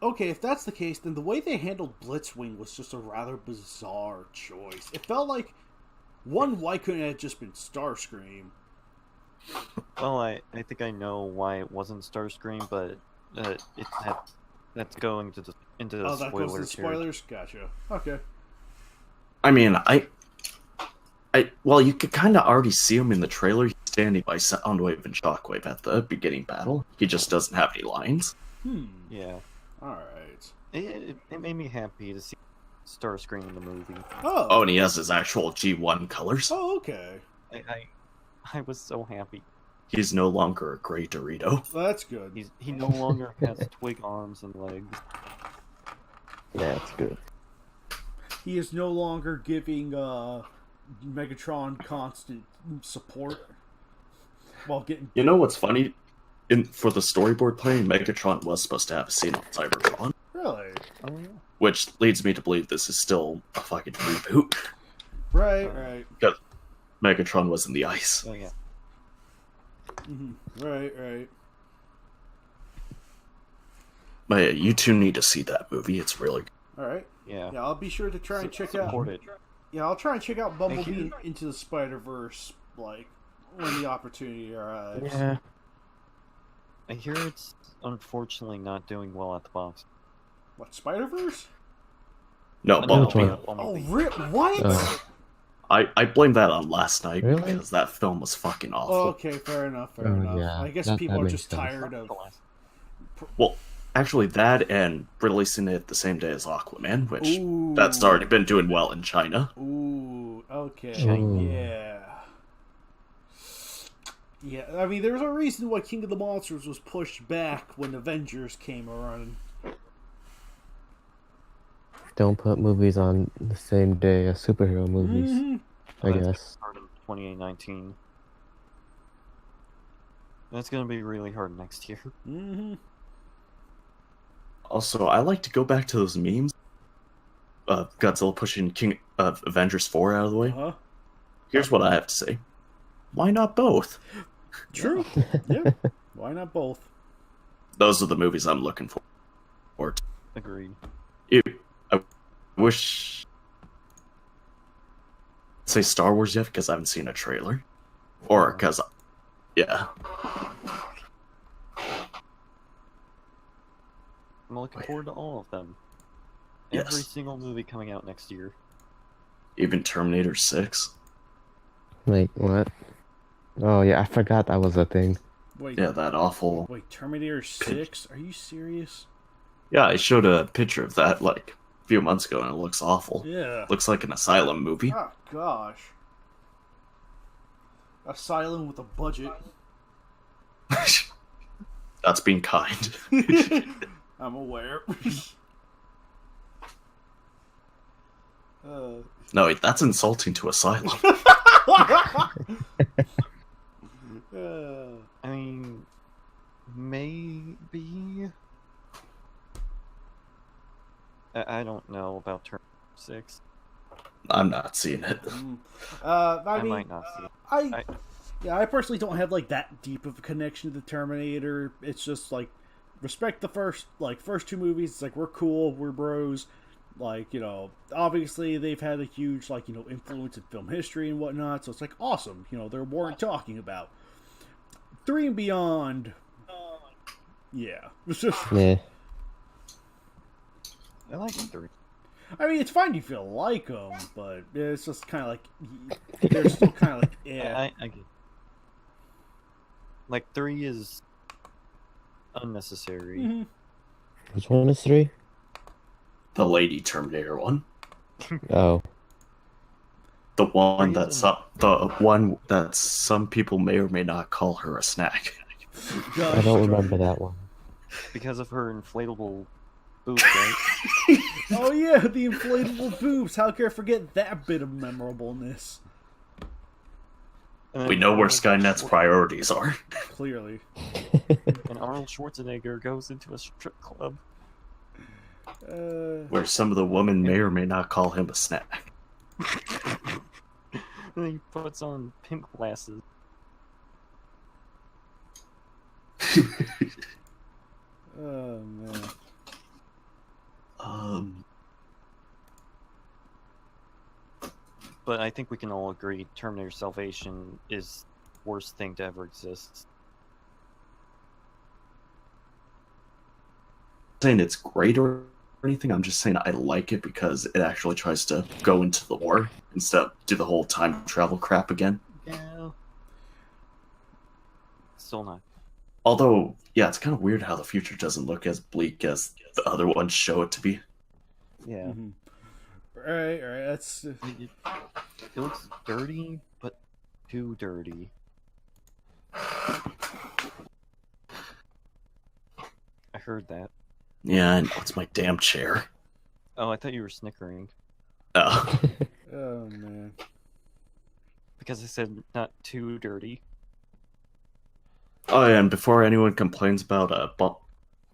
okay. If that's the case, then the way they handled Blitzwing was just a rather bizarre choice. It felt like why couldn't it have just been Starscream? Well, I think I know why it wasn't Starscream, but that's going to into the Oh, that goes to the spoilers here. spoilers. Gotcha. Okay. I mean, well, you could kind of already see him in the trailer. He's standing by Soundwave and Shockwave at the beginning battle. He just doesn't have any lines. Yeah, All right. it made me happy to see Starscream in the movie. Oh, and he has his actual G1 colors. Oh, okay. I was so happy. He's no longer a gray Dorito. Well, that's good. He no longer has twig arms and legs. Yeah, it's good. He is no longer giving Megatron constant support while getting. You know what's funny? For the storyboard playing, Megatron was supposed to have a scene on Cybertron, Really? Oh yeah. which leads me to believe this is still a fucking reboot. Right. Because Megatron was in the ice. Oh yeah. Right. But yeah, you two need to see that movie. It's really good. All right. Yeah. Yeah, I'll be sure to try and check out. Support it. Yeah, I'll try and check out Bumblebee Into the Spider-Verse, like when the opportunity arrives. Yeah. I hear it's unfortunately not doing well at the box. What, Spider-Verse? No, No, Bumblebee. one? Oh, Bumblebee. what? I blame that on last night Really? because that film was fucking awful. Okay, fair enough. Fair Oh, enough. yeah, I guess that people are makes just sense. tired of. Well, actually, that and releasing it the same day as Aquaman, which Ooh. that's already been doing well in China. Ooh. Okay. Ooh. Yeah. Yeah. I mean, there's a reason why King of the Monsters was pushed back when Avengers came around. Don't put movies on the same day as superhero movies. Mhm. I That's guess. hard in 2019. That's gonna be really hard next year. Mhm. Also, I like to go back to those memes. Godzilla pushing King of Avengers 4 out of the way. Uh-huh. Here's what I have to say. Why not both? True. Yeah. Why not both? Those are the movies I'm looking for. Agreed. I wish... say Star Wars yet, because I haven't seen a trailer. Or because... yeah. I'm looking forward to all of them. Yes. Every single movie coming out next year. Even Terminator 6. Wait, what? Oh yeah, I forgot that was a thing. Wait. Yeah, that awful... Wait. Terminator 6? Are you serious? Yeah, I showed a picture of that, like, a few months ago, and it looks awful. Yeah. Looks like an Asylum movie. Oh gosh. Asylum with a budget. That's being kind. I'm aware. No, wait, that's insulting to Asylum. I mean, maybe. I don't know about Terminator 6. I'm not seeing it. I mean, might not see it. I personally don't have like that deep of a connection to the Terminator. It's just like respect the first two movies. It's like we're cool, we're bros. Like, you know, obviously they've had a huge influence in film history and whatnot. So it's like awesome. You know, they're worth talking about. 3 and beyond. Yeah. Yeah. I like 3. I mean, it's fine if you like them, but it's just kind of like they're still kind of like I get. Like 3 is unnecessary. Mhm. Which one is 3? The Lady Terminator one. Oh. The one that some people may or may not call her a snack. I don't remember that one. Because of her inflatable boobs, right? Oh yeah, the inflatable boobs. How can I forget that bit of memorableness? And We then know where Arnold Skynet's priorities are. Clearly. And Arnold Schwarzenegger goes into a strip club. Where some of the women may or may not call him a snack. And he puts on pink glasses. Oh man. But I think we can all agree Terminator Salvation is the worst thing to ever exist. Saying it's great or anything, I'm just saying I like it because it actually tries to go into the war instead of do the whole time travel crap again. Yeah. Still not. Although, yeah, it's kind of weird how the future doesn't look as bleak as the other ones show it to be. Yeah. Mhm. Right. That's It looks dirty, but too dirty. I heard that. Yeah, I know, it's my damn chair. Oh, I thought you were snickering. Oh. oh man. Because I said not too dirty. Oh, yeah, and before anyone complains about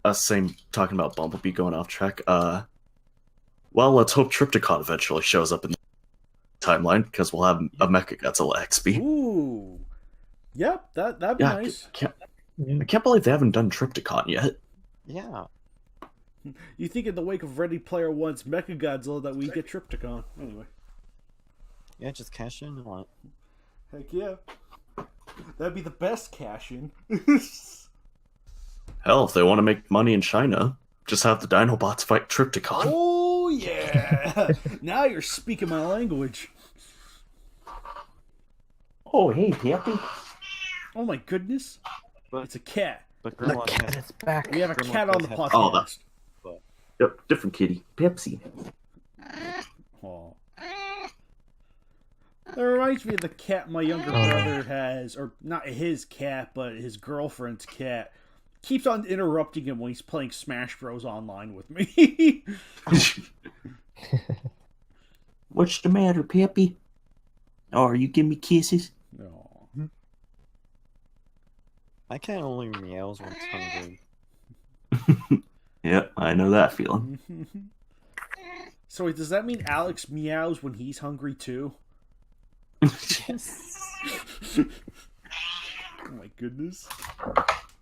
us talking about Bumblebee going off track, well, let's hope Triptychon eventually shows up in the timeline, because we'll have a Mechagodzilla XB. Ooh. Yep. That'd be nice. I can't believe they haven't done Triptychon yet. Yeah. You think in the wake of Ready Player One's Mechagodzilla that we get Triptychon? Anyway. Yeah, just cash in on it. Heck yeah. That'd be the best cash-in. Hell, if they want to make money in China, just have the Dinobots fight Triptychon. Oh yeah! Now you're speaking my language. Oh, hey, Peppy. Oh my goodness. But- It's a cat. But The Grimlock cat has is back. We have a Grimlock cat on does the have- Oh, podcast. Yep, different kitty. Pepsi. Oh. That reminds me of the cat my younger brother has, or not his cat, but his girlfriend's cat. Keeps on interrupting him when he's playing Smash Bros. Online with me. What's the matter, Peppy? Oh, are you giving me kisses? No. my cat only meows when it's hungry. Yep, I know that feeling. So wait, does that mean Alex meows when he's hungry too? Oh my goodness.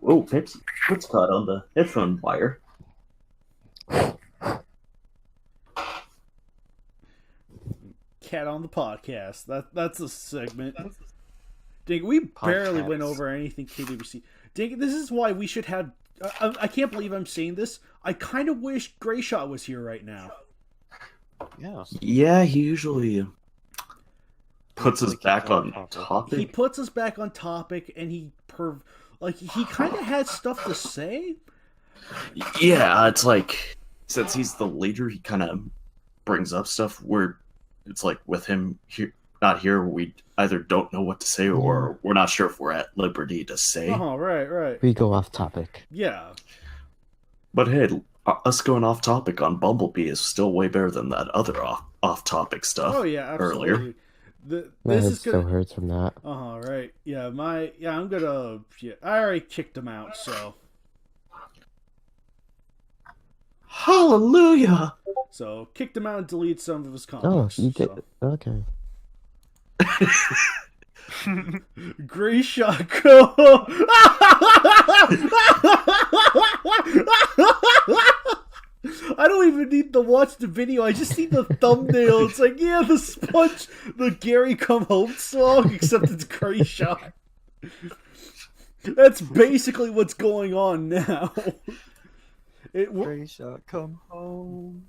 Whoa, Pepsi. What's caught on the headphone wire? Cat on the podcast. That's a segment. Dang, we barely went Podcasts. over anything KWC. Dang, this is why we should have. I can't believe I'm saying this. I kind of wish Grayshot was here right now. Yeah. Yeah, he usually puts us Usually back keeps on on topic. He topic. puts us back on topic, and he kind of has stuff to say. Yeah, it's like, since he's the leader, he kind of brings up stuff where it's like with him here, not here, we either don't know what to say or we're not sure if we're at liberty to say. Oh, right. We go off topic. Yeah. But hey, us going off topic on Bumblebee is still way better than that other off topic stuff. Oh yeah, absolutely. Earlier. My This head is still gonna. hurts from that. Right. Yeah, I'm gonna. Yeah, I already kicked him out, so. Hallelujah! So kicked him out and deleted some of his Oh, comics. you did. so. Okay. Gray shot go. I don't even need to watch the video. I just see the thumbnail. It's like, yeah, the Gary Come Home song, except it's Gray shot. That's basically what's going on now. Gray shot, come home.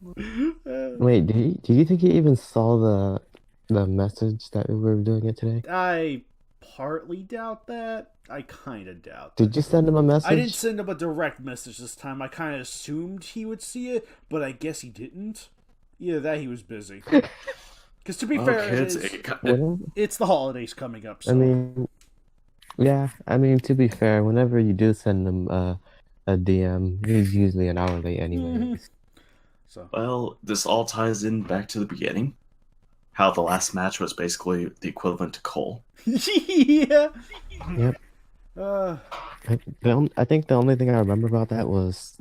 Wait, do you think he even saw the message that we were doing it today? I partly doubt that. I kind of doubt. Did you send him a message? I didn't send him a direct message this time. I kind of assumed he would see it, but I guess he didn't. Either that, he was busy. Because to be fair, it's the holidays coming up. So. I mean, yeah. I mean, to be fair, whenever you do send him a DM, he's usually an hour late anyway. So. Well, this all ties in back to the beginning. How the last match was basically the equivalent to Cole. Yeah. Yep. I think the only thing I remember about that was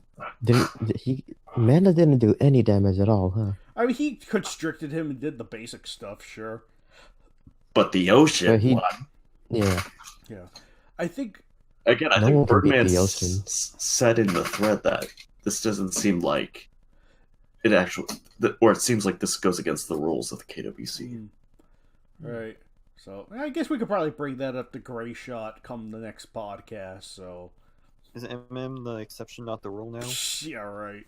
Manda didn't do any damage at all, huh? I mean, he constricted him and did the basic stuff, sure. But the ocean But he- won. Yeah. Yeah. I think. Again, I No think one can beat Birdman the ocean. said in the thread that this doesn't seem like it actually, or it seems like this goes against the rules of the KWC. Right. So I guess we could probably bring that up to Gray Shot come the next podcast. So. Is MM the exception, not the rule now? Yeah. Right.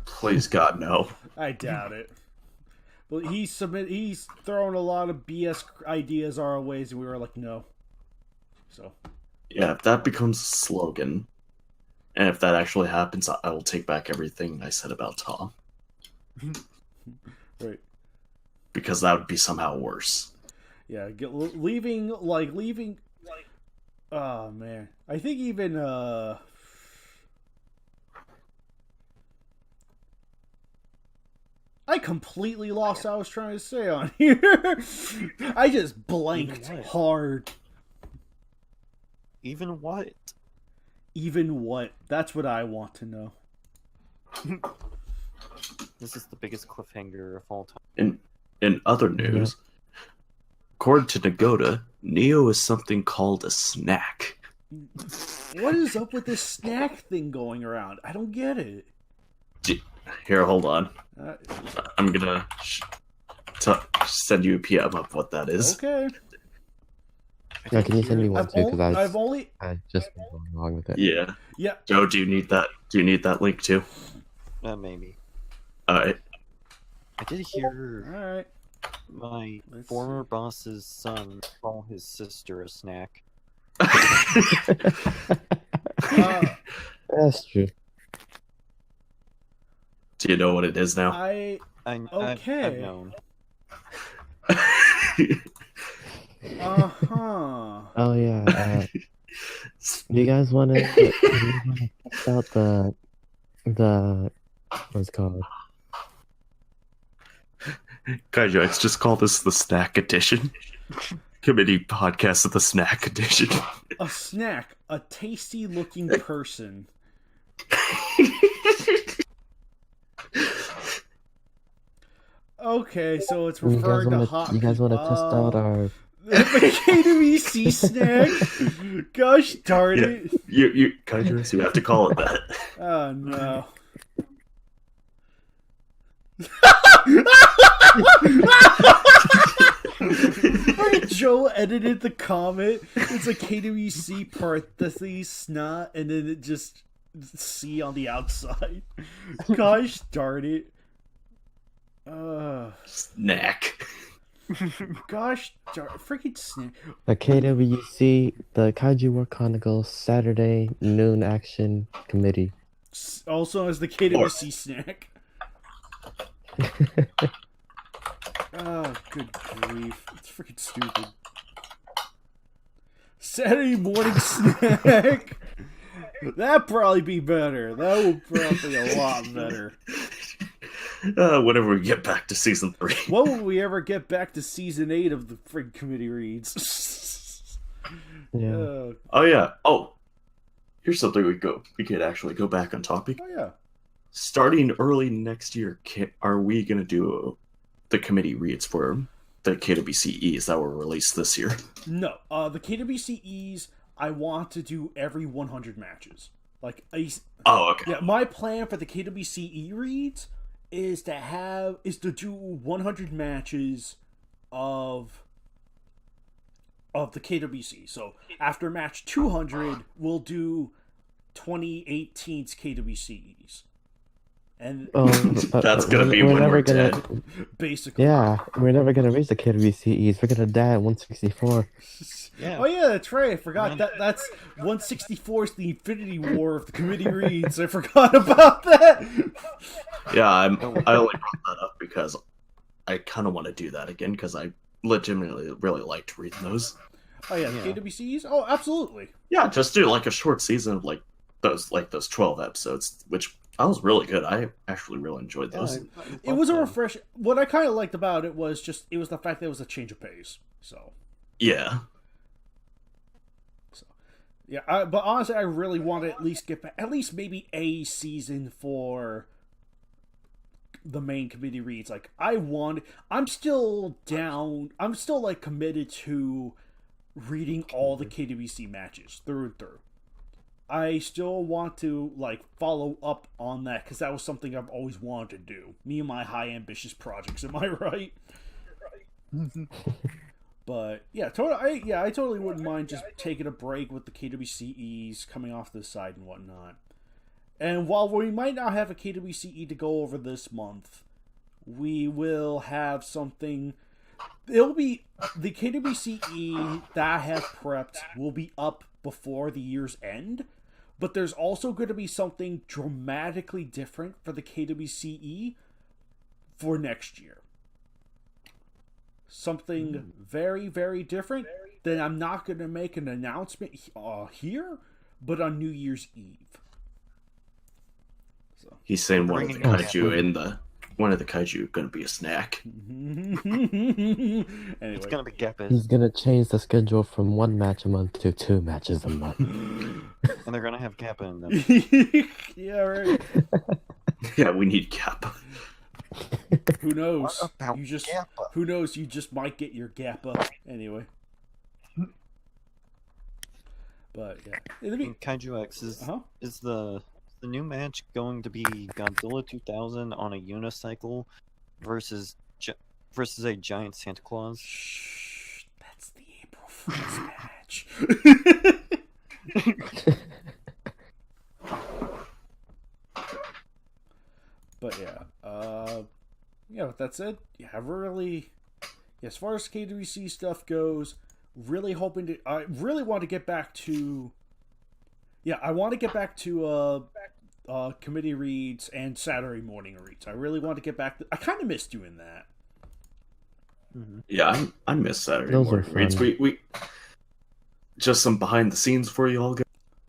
Please God, no. I doubt it. But he's throwing a lot of BS ideas our ways, and we were like, no. So. Yeah, if that becomes a slogan, and if that actually happens, I will take back everything I said about Tom. Right. Because that would be somehow worse. Yeah, leaving. Oh man, I think even I completely lost what I was trying to say on here. I just blanked Even what? hard. Even what? Even what? That's what I want to know. This is the biggest cliffhanger of all time. In other news, according to Nagoda, Neo is something called a snack. What is up with this snack thing going around? I don't get it. Here, hold on. Uh, I'm gonna send you a PM of what that is. okay. Yeah, can you send me one too? Because I've only. I just been going wrong with it. Yeah. Yeah. Joe, do you need that? Do you need that link too? Maybe. Alright. I did hear All right. My Let's former boss's son call his sister a snack. That's true. Do you know what it is now? I've Okay. known. Uh-huh. Oh yeah. You guys want to test out the what's it called? Kaiju, let's just call this the Snack Edition. Committee podcast of the Snack Edition. A snack, a tasty looking person. Okay, so it's You guys referring to want hot. to? You guys want to test out our? the KWC snack? Gosh darn Yeah. it! You Kaiju, you have to call it that. Oh no! Joe edited the comment. It's a KWC parentheses snot, and then it just C on the outside. Gosh darn it! Snack. Gosh darn, freaking snack! The KWC, the Kaiju War Chronicles Saturday noon action committee. Also as the KWC snack. Oh, good grief. It's freaking stupid. Saturday morning snack. That'd probably be better. That would probably be a lot better. Whenever we get back to season 3. When will we ever get back to season 8 of the freaking committee reads? Yeah. Oh yeah. Oh, here's something we could actually go back on topic. Oh yeah. Starting early next year, are we gonna do the committee reads for the KWCEs that were released this year? No. The KWCEs, I want to do every 100 matches. Like, Oh, okay. yeah. My plan for the KWCE reads is to do 100 matches of the KWC. So after match 200, we'll do 2018's KWCEs. And That's gonna be we're when never we're gonna. dead. basically, Yeah, we're never gonna reach the KWCEs. We're gonna die at 164. Yeah. Oh yeah, that's right. I forgot that's 164 is the Infinity War of the committee reads. I forgot about that. Yeah, I only brought that up because I kind of want to do that again because I legitimately really liked reading those. Oh yeah, the KWCs. Oh, absolutely. Yeah, just do like a short season of those 12 episodes, which I was really good. I actually really enjoyed those. It was a refresh. What I kind of liked about it was the fact that it was a change of pace. So Yeah. yeah, but honestly, I really want to at least get back, at least maybe a season for the main committee reads. Like I'm still down. I'm still like committed to reading all the KWC matches through and through. I still want to like follow up on that because that was something I've always wanted to do. Me and my high ambitious projects. Am I right? But yeah, I totally wouldn't mind just taking a break with the KWCEs coming off this side and whatnot. And while we might not have a KWCE to go over this month, we will have something. It'll be the KWCE that I have prepped will be up before the year's end, but there's also going to be something dramatically different for the KWCE for next year. Something very, very different that I'm not going to make an announcement here, but on New Year's Eve. So. He's saying one of the kaiju going to be a snack. Anyway. It's gonna be Gepid, He's gonna change the schedule from 1 match a month to 2 matches a month. and they're gonna have Kappa in them. Yeah, right. Yeah, we need Kappa. Who knows? What about Kappa? Who knows? You just might get your Gappa anyway. But yeah, In Kaiju X is the new match going to be Godzilla 2000 on a unicycle versus a giant Santa Claus? Shh, that's the April Fool's match. But yeah, with that said, as far as KWC stuff goes, really hoping to. I really want to get back to. Yeah, I want to get back to committee reads and Saturday morning reads. I really want to get back. I kind of miss doing that. Yeah, I miss Saturday Those morning are reads. fun. We just some behind the scenes for you all.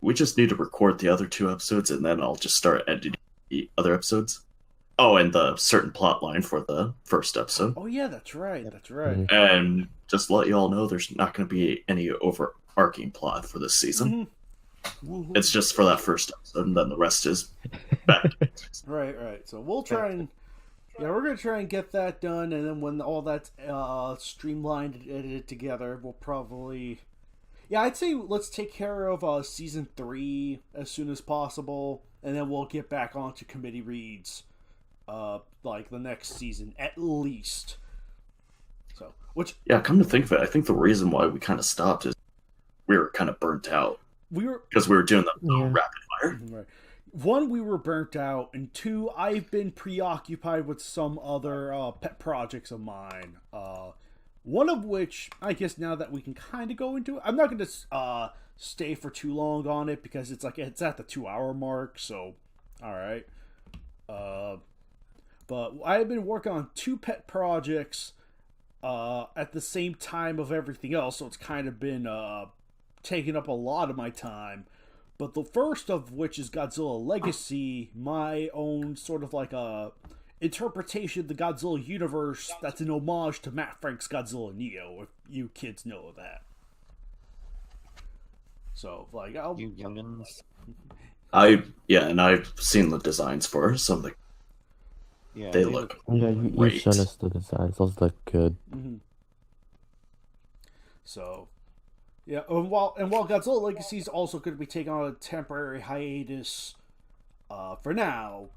We just need to record the other 2 episodes, and then I'll just start editing the other episodes. Oh, and the certain plot line for the first episode. Oh yeah, that's right. That's right. And just to let you all know, there's not going to be any overarching plot for this season. Mm-hmm. It's just for that first episode, and then the rest is back. Right. So we'll try and we're gonna try and get that done, and then when all that's streamlined and edited together, we'll probably. Yeah, I'd say let's take care of season 3 as soon as possible, and then we'll get back onto committee reads, like the next season at least. So, Yeah, come to think of it, I think the reason why we kind of stopped is we were kind of burnt out because we were doing the rapid fire. Right. 1, we were burnt out, and 2, I've been preoccupied with some other pet projects of mine. One of which, I guess now that we can kind of go into it, I'm not going to stay for too long on it because it's at the 2-hour mark, so, alright. But I've been working on 2 pet projects at the same time of everything else, so it's kind of been taking up a lot of my time. But the first of which is Godzilla Legacy, my own sort of like a interpretation of the Godzilla universe that's an homage to Matt Frank's Godzilla Neo, if you kids know that. So, like, You youngins. And I've seen the designs for some of the. Yeah, They look Yeah, you've great. shown us the designs. Those look good. Mm-hmm. So, yeah, and while Godzilla Legacy is also going to be taking on a temporary hiatus, for now,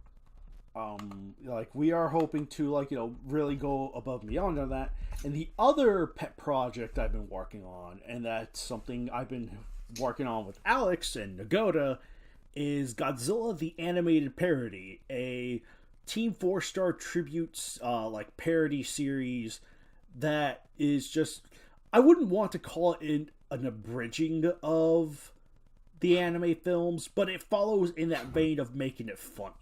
like we are hoping to really go above and beyond on that. And the other pet project I've been working on, and that's something I've been working on with Alex and Nagoda, is Godzilla the Animated Parody, a Team 4-Star tribute parody series that is just, I wouldn't want to call it an abridging of the anime films, but it follows in that vein of making it funny.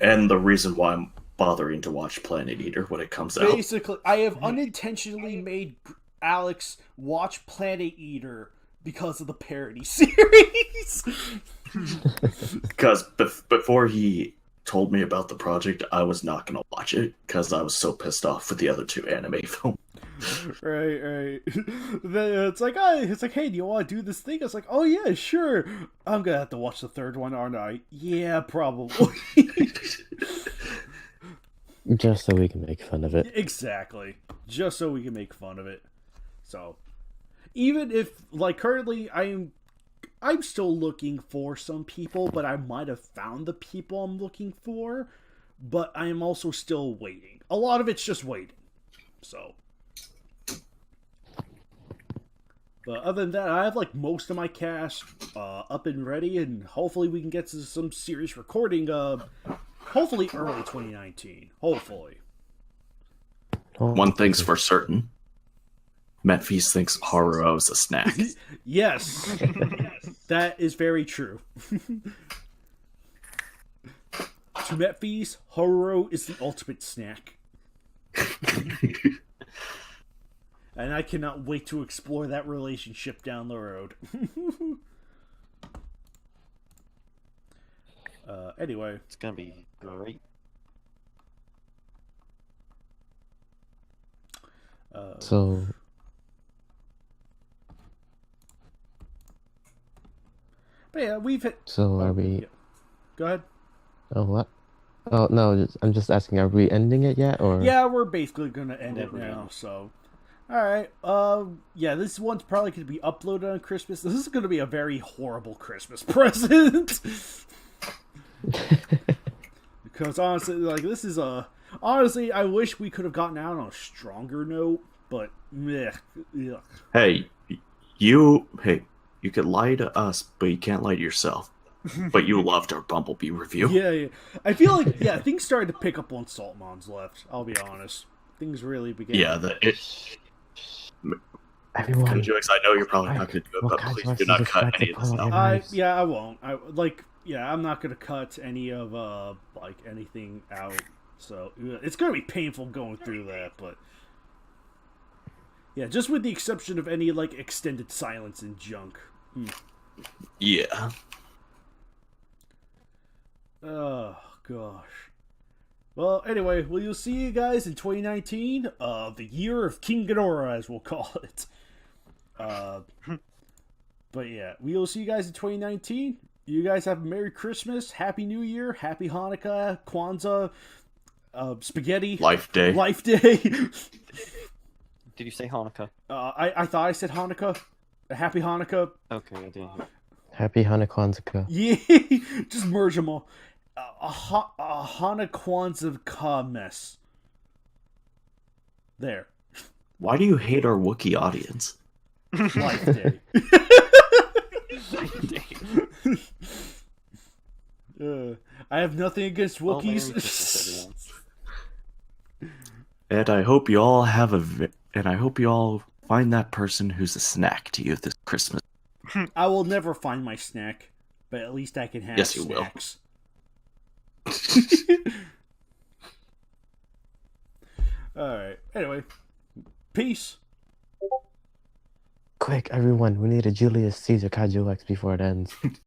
And the reason why I'm bothering to watch Planet Eater when it comes out. Basically, I have unintentionally made Alex watch Planet Eater because of the parody series. Because before he told me about the project, I was not going to watch it because I was so pissed off with the other 2 anime films. Right. Then it's like, hey, do you want to do this thing? I was like, oh yeah, sure. I'm gonna have to watch the 3rd one, aren't I? Yeah, probably. Just so we can make fun of it. Exactly. Just so we can make fun of it. So, even if, currently I'm still looking for some people, but I might have found the people I'm looking for, but I am also still waiting. A lot of it's just waiting. So. But other than that, I have most of my cast up and ready, and hopefully we can get to some serious recording hopefully early 2019. Hopefully. One thing's for certain. Memphis thinks Haruo is a snack. Yes. That is very true. To Memphis, Haruo is the ultimate snack. And I cannot wait to explore that relationship down the road. Anyway. It's gonna be great. So, but yeah, we've hit. so are we? Yeah. Go ahead. Oh, what? Oh no, I'm just asking. Are we ending it yet, or? Yeah, we're basically gonna end it now. So, all right. Yeah, this one's probably gonna be uploaded on Christmas. This is gonna be a very horrible Christmas present. Because honestly, this is honestly, I wish we could have gotten out on a stronger note, but meh. Ugh. Hey, you could lie to us, but you can't lie to yourself. But you loved our Bumblebee review. Yeah. I feel like things started to pick up once Saltmon's left. I'll be honest. things really began. Yeah, Everyone. Kaiju, I know you're probably not going to do it, Well, but Kaiju please wants do to not distract cut any the of this point of out. your knives. I won't. I'm not gonna cut any of like anything out. So it's gonna be painful going through that, but yeah, just with the exception of any like extended silence and junk. Yeah. Oh gosh. Well, anyway, you'll see you guys in 2019, the year of King Ghidorah, as we'll call it. But yeah, we'll see you guys in 2019. You guys have a Merry Christmas, Happy New Year, Happy Hanukkah, Kwanzaa, spaghetti, Life Day. Life Day. Did you say Hanukkah? I thought I said Hanukkah. Happy Hanukkah. Okay, I didn't hear. Happy Hanukkah. Yeah, just merge them all. A Hanukkah mess. There. Why do you hate our Wookiee audience? Life Day. I have nothing against Well, Merry Wookiees. Christmas, everyone. And I hope you all find that person who's a snack to you this Christmas. I will never find my snack, but at least I can have Yes, you will. snacks. Alright, anyway. Peace. Quick, everyone, we need a Julius Caesar Kaiju X before it ends.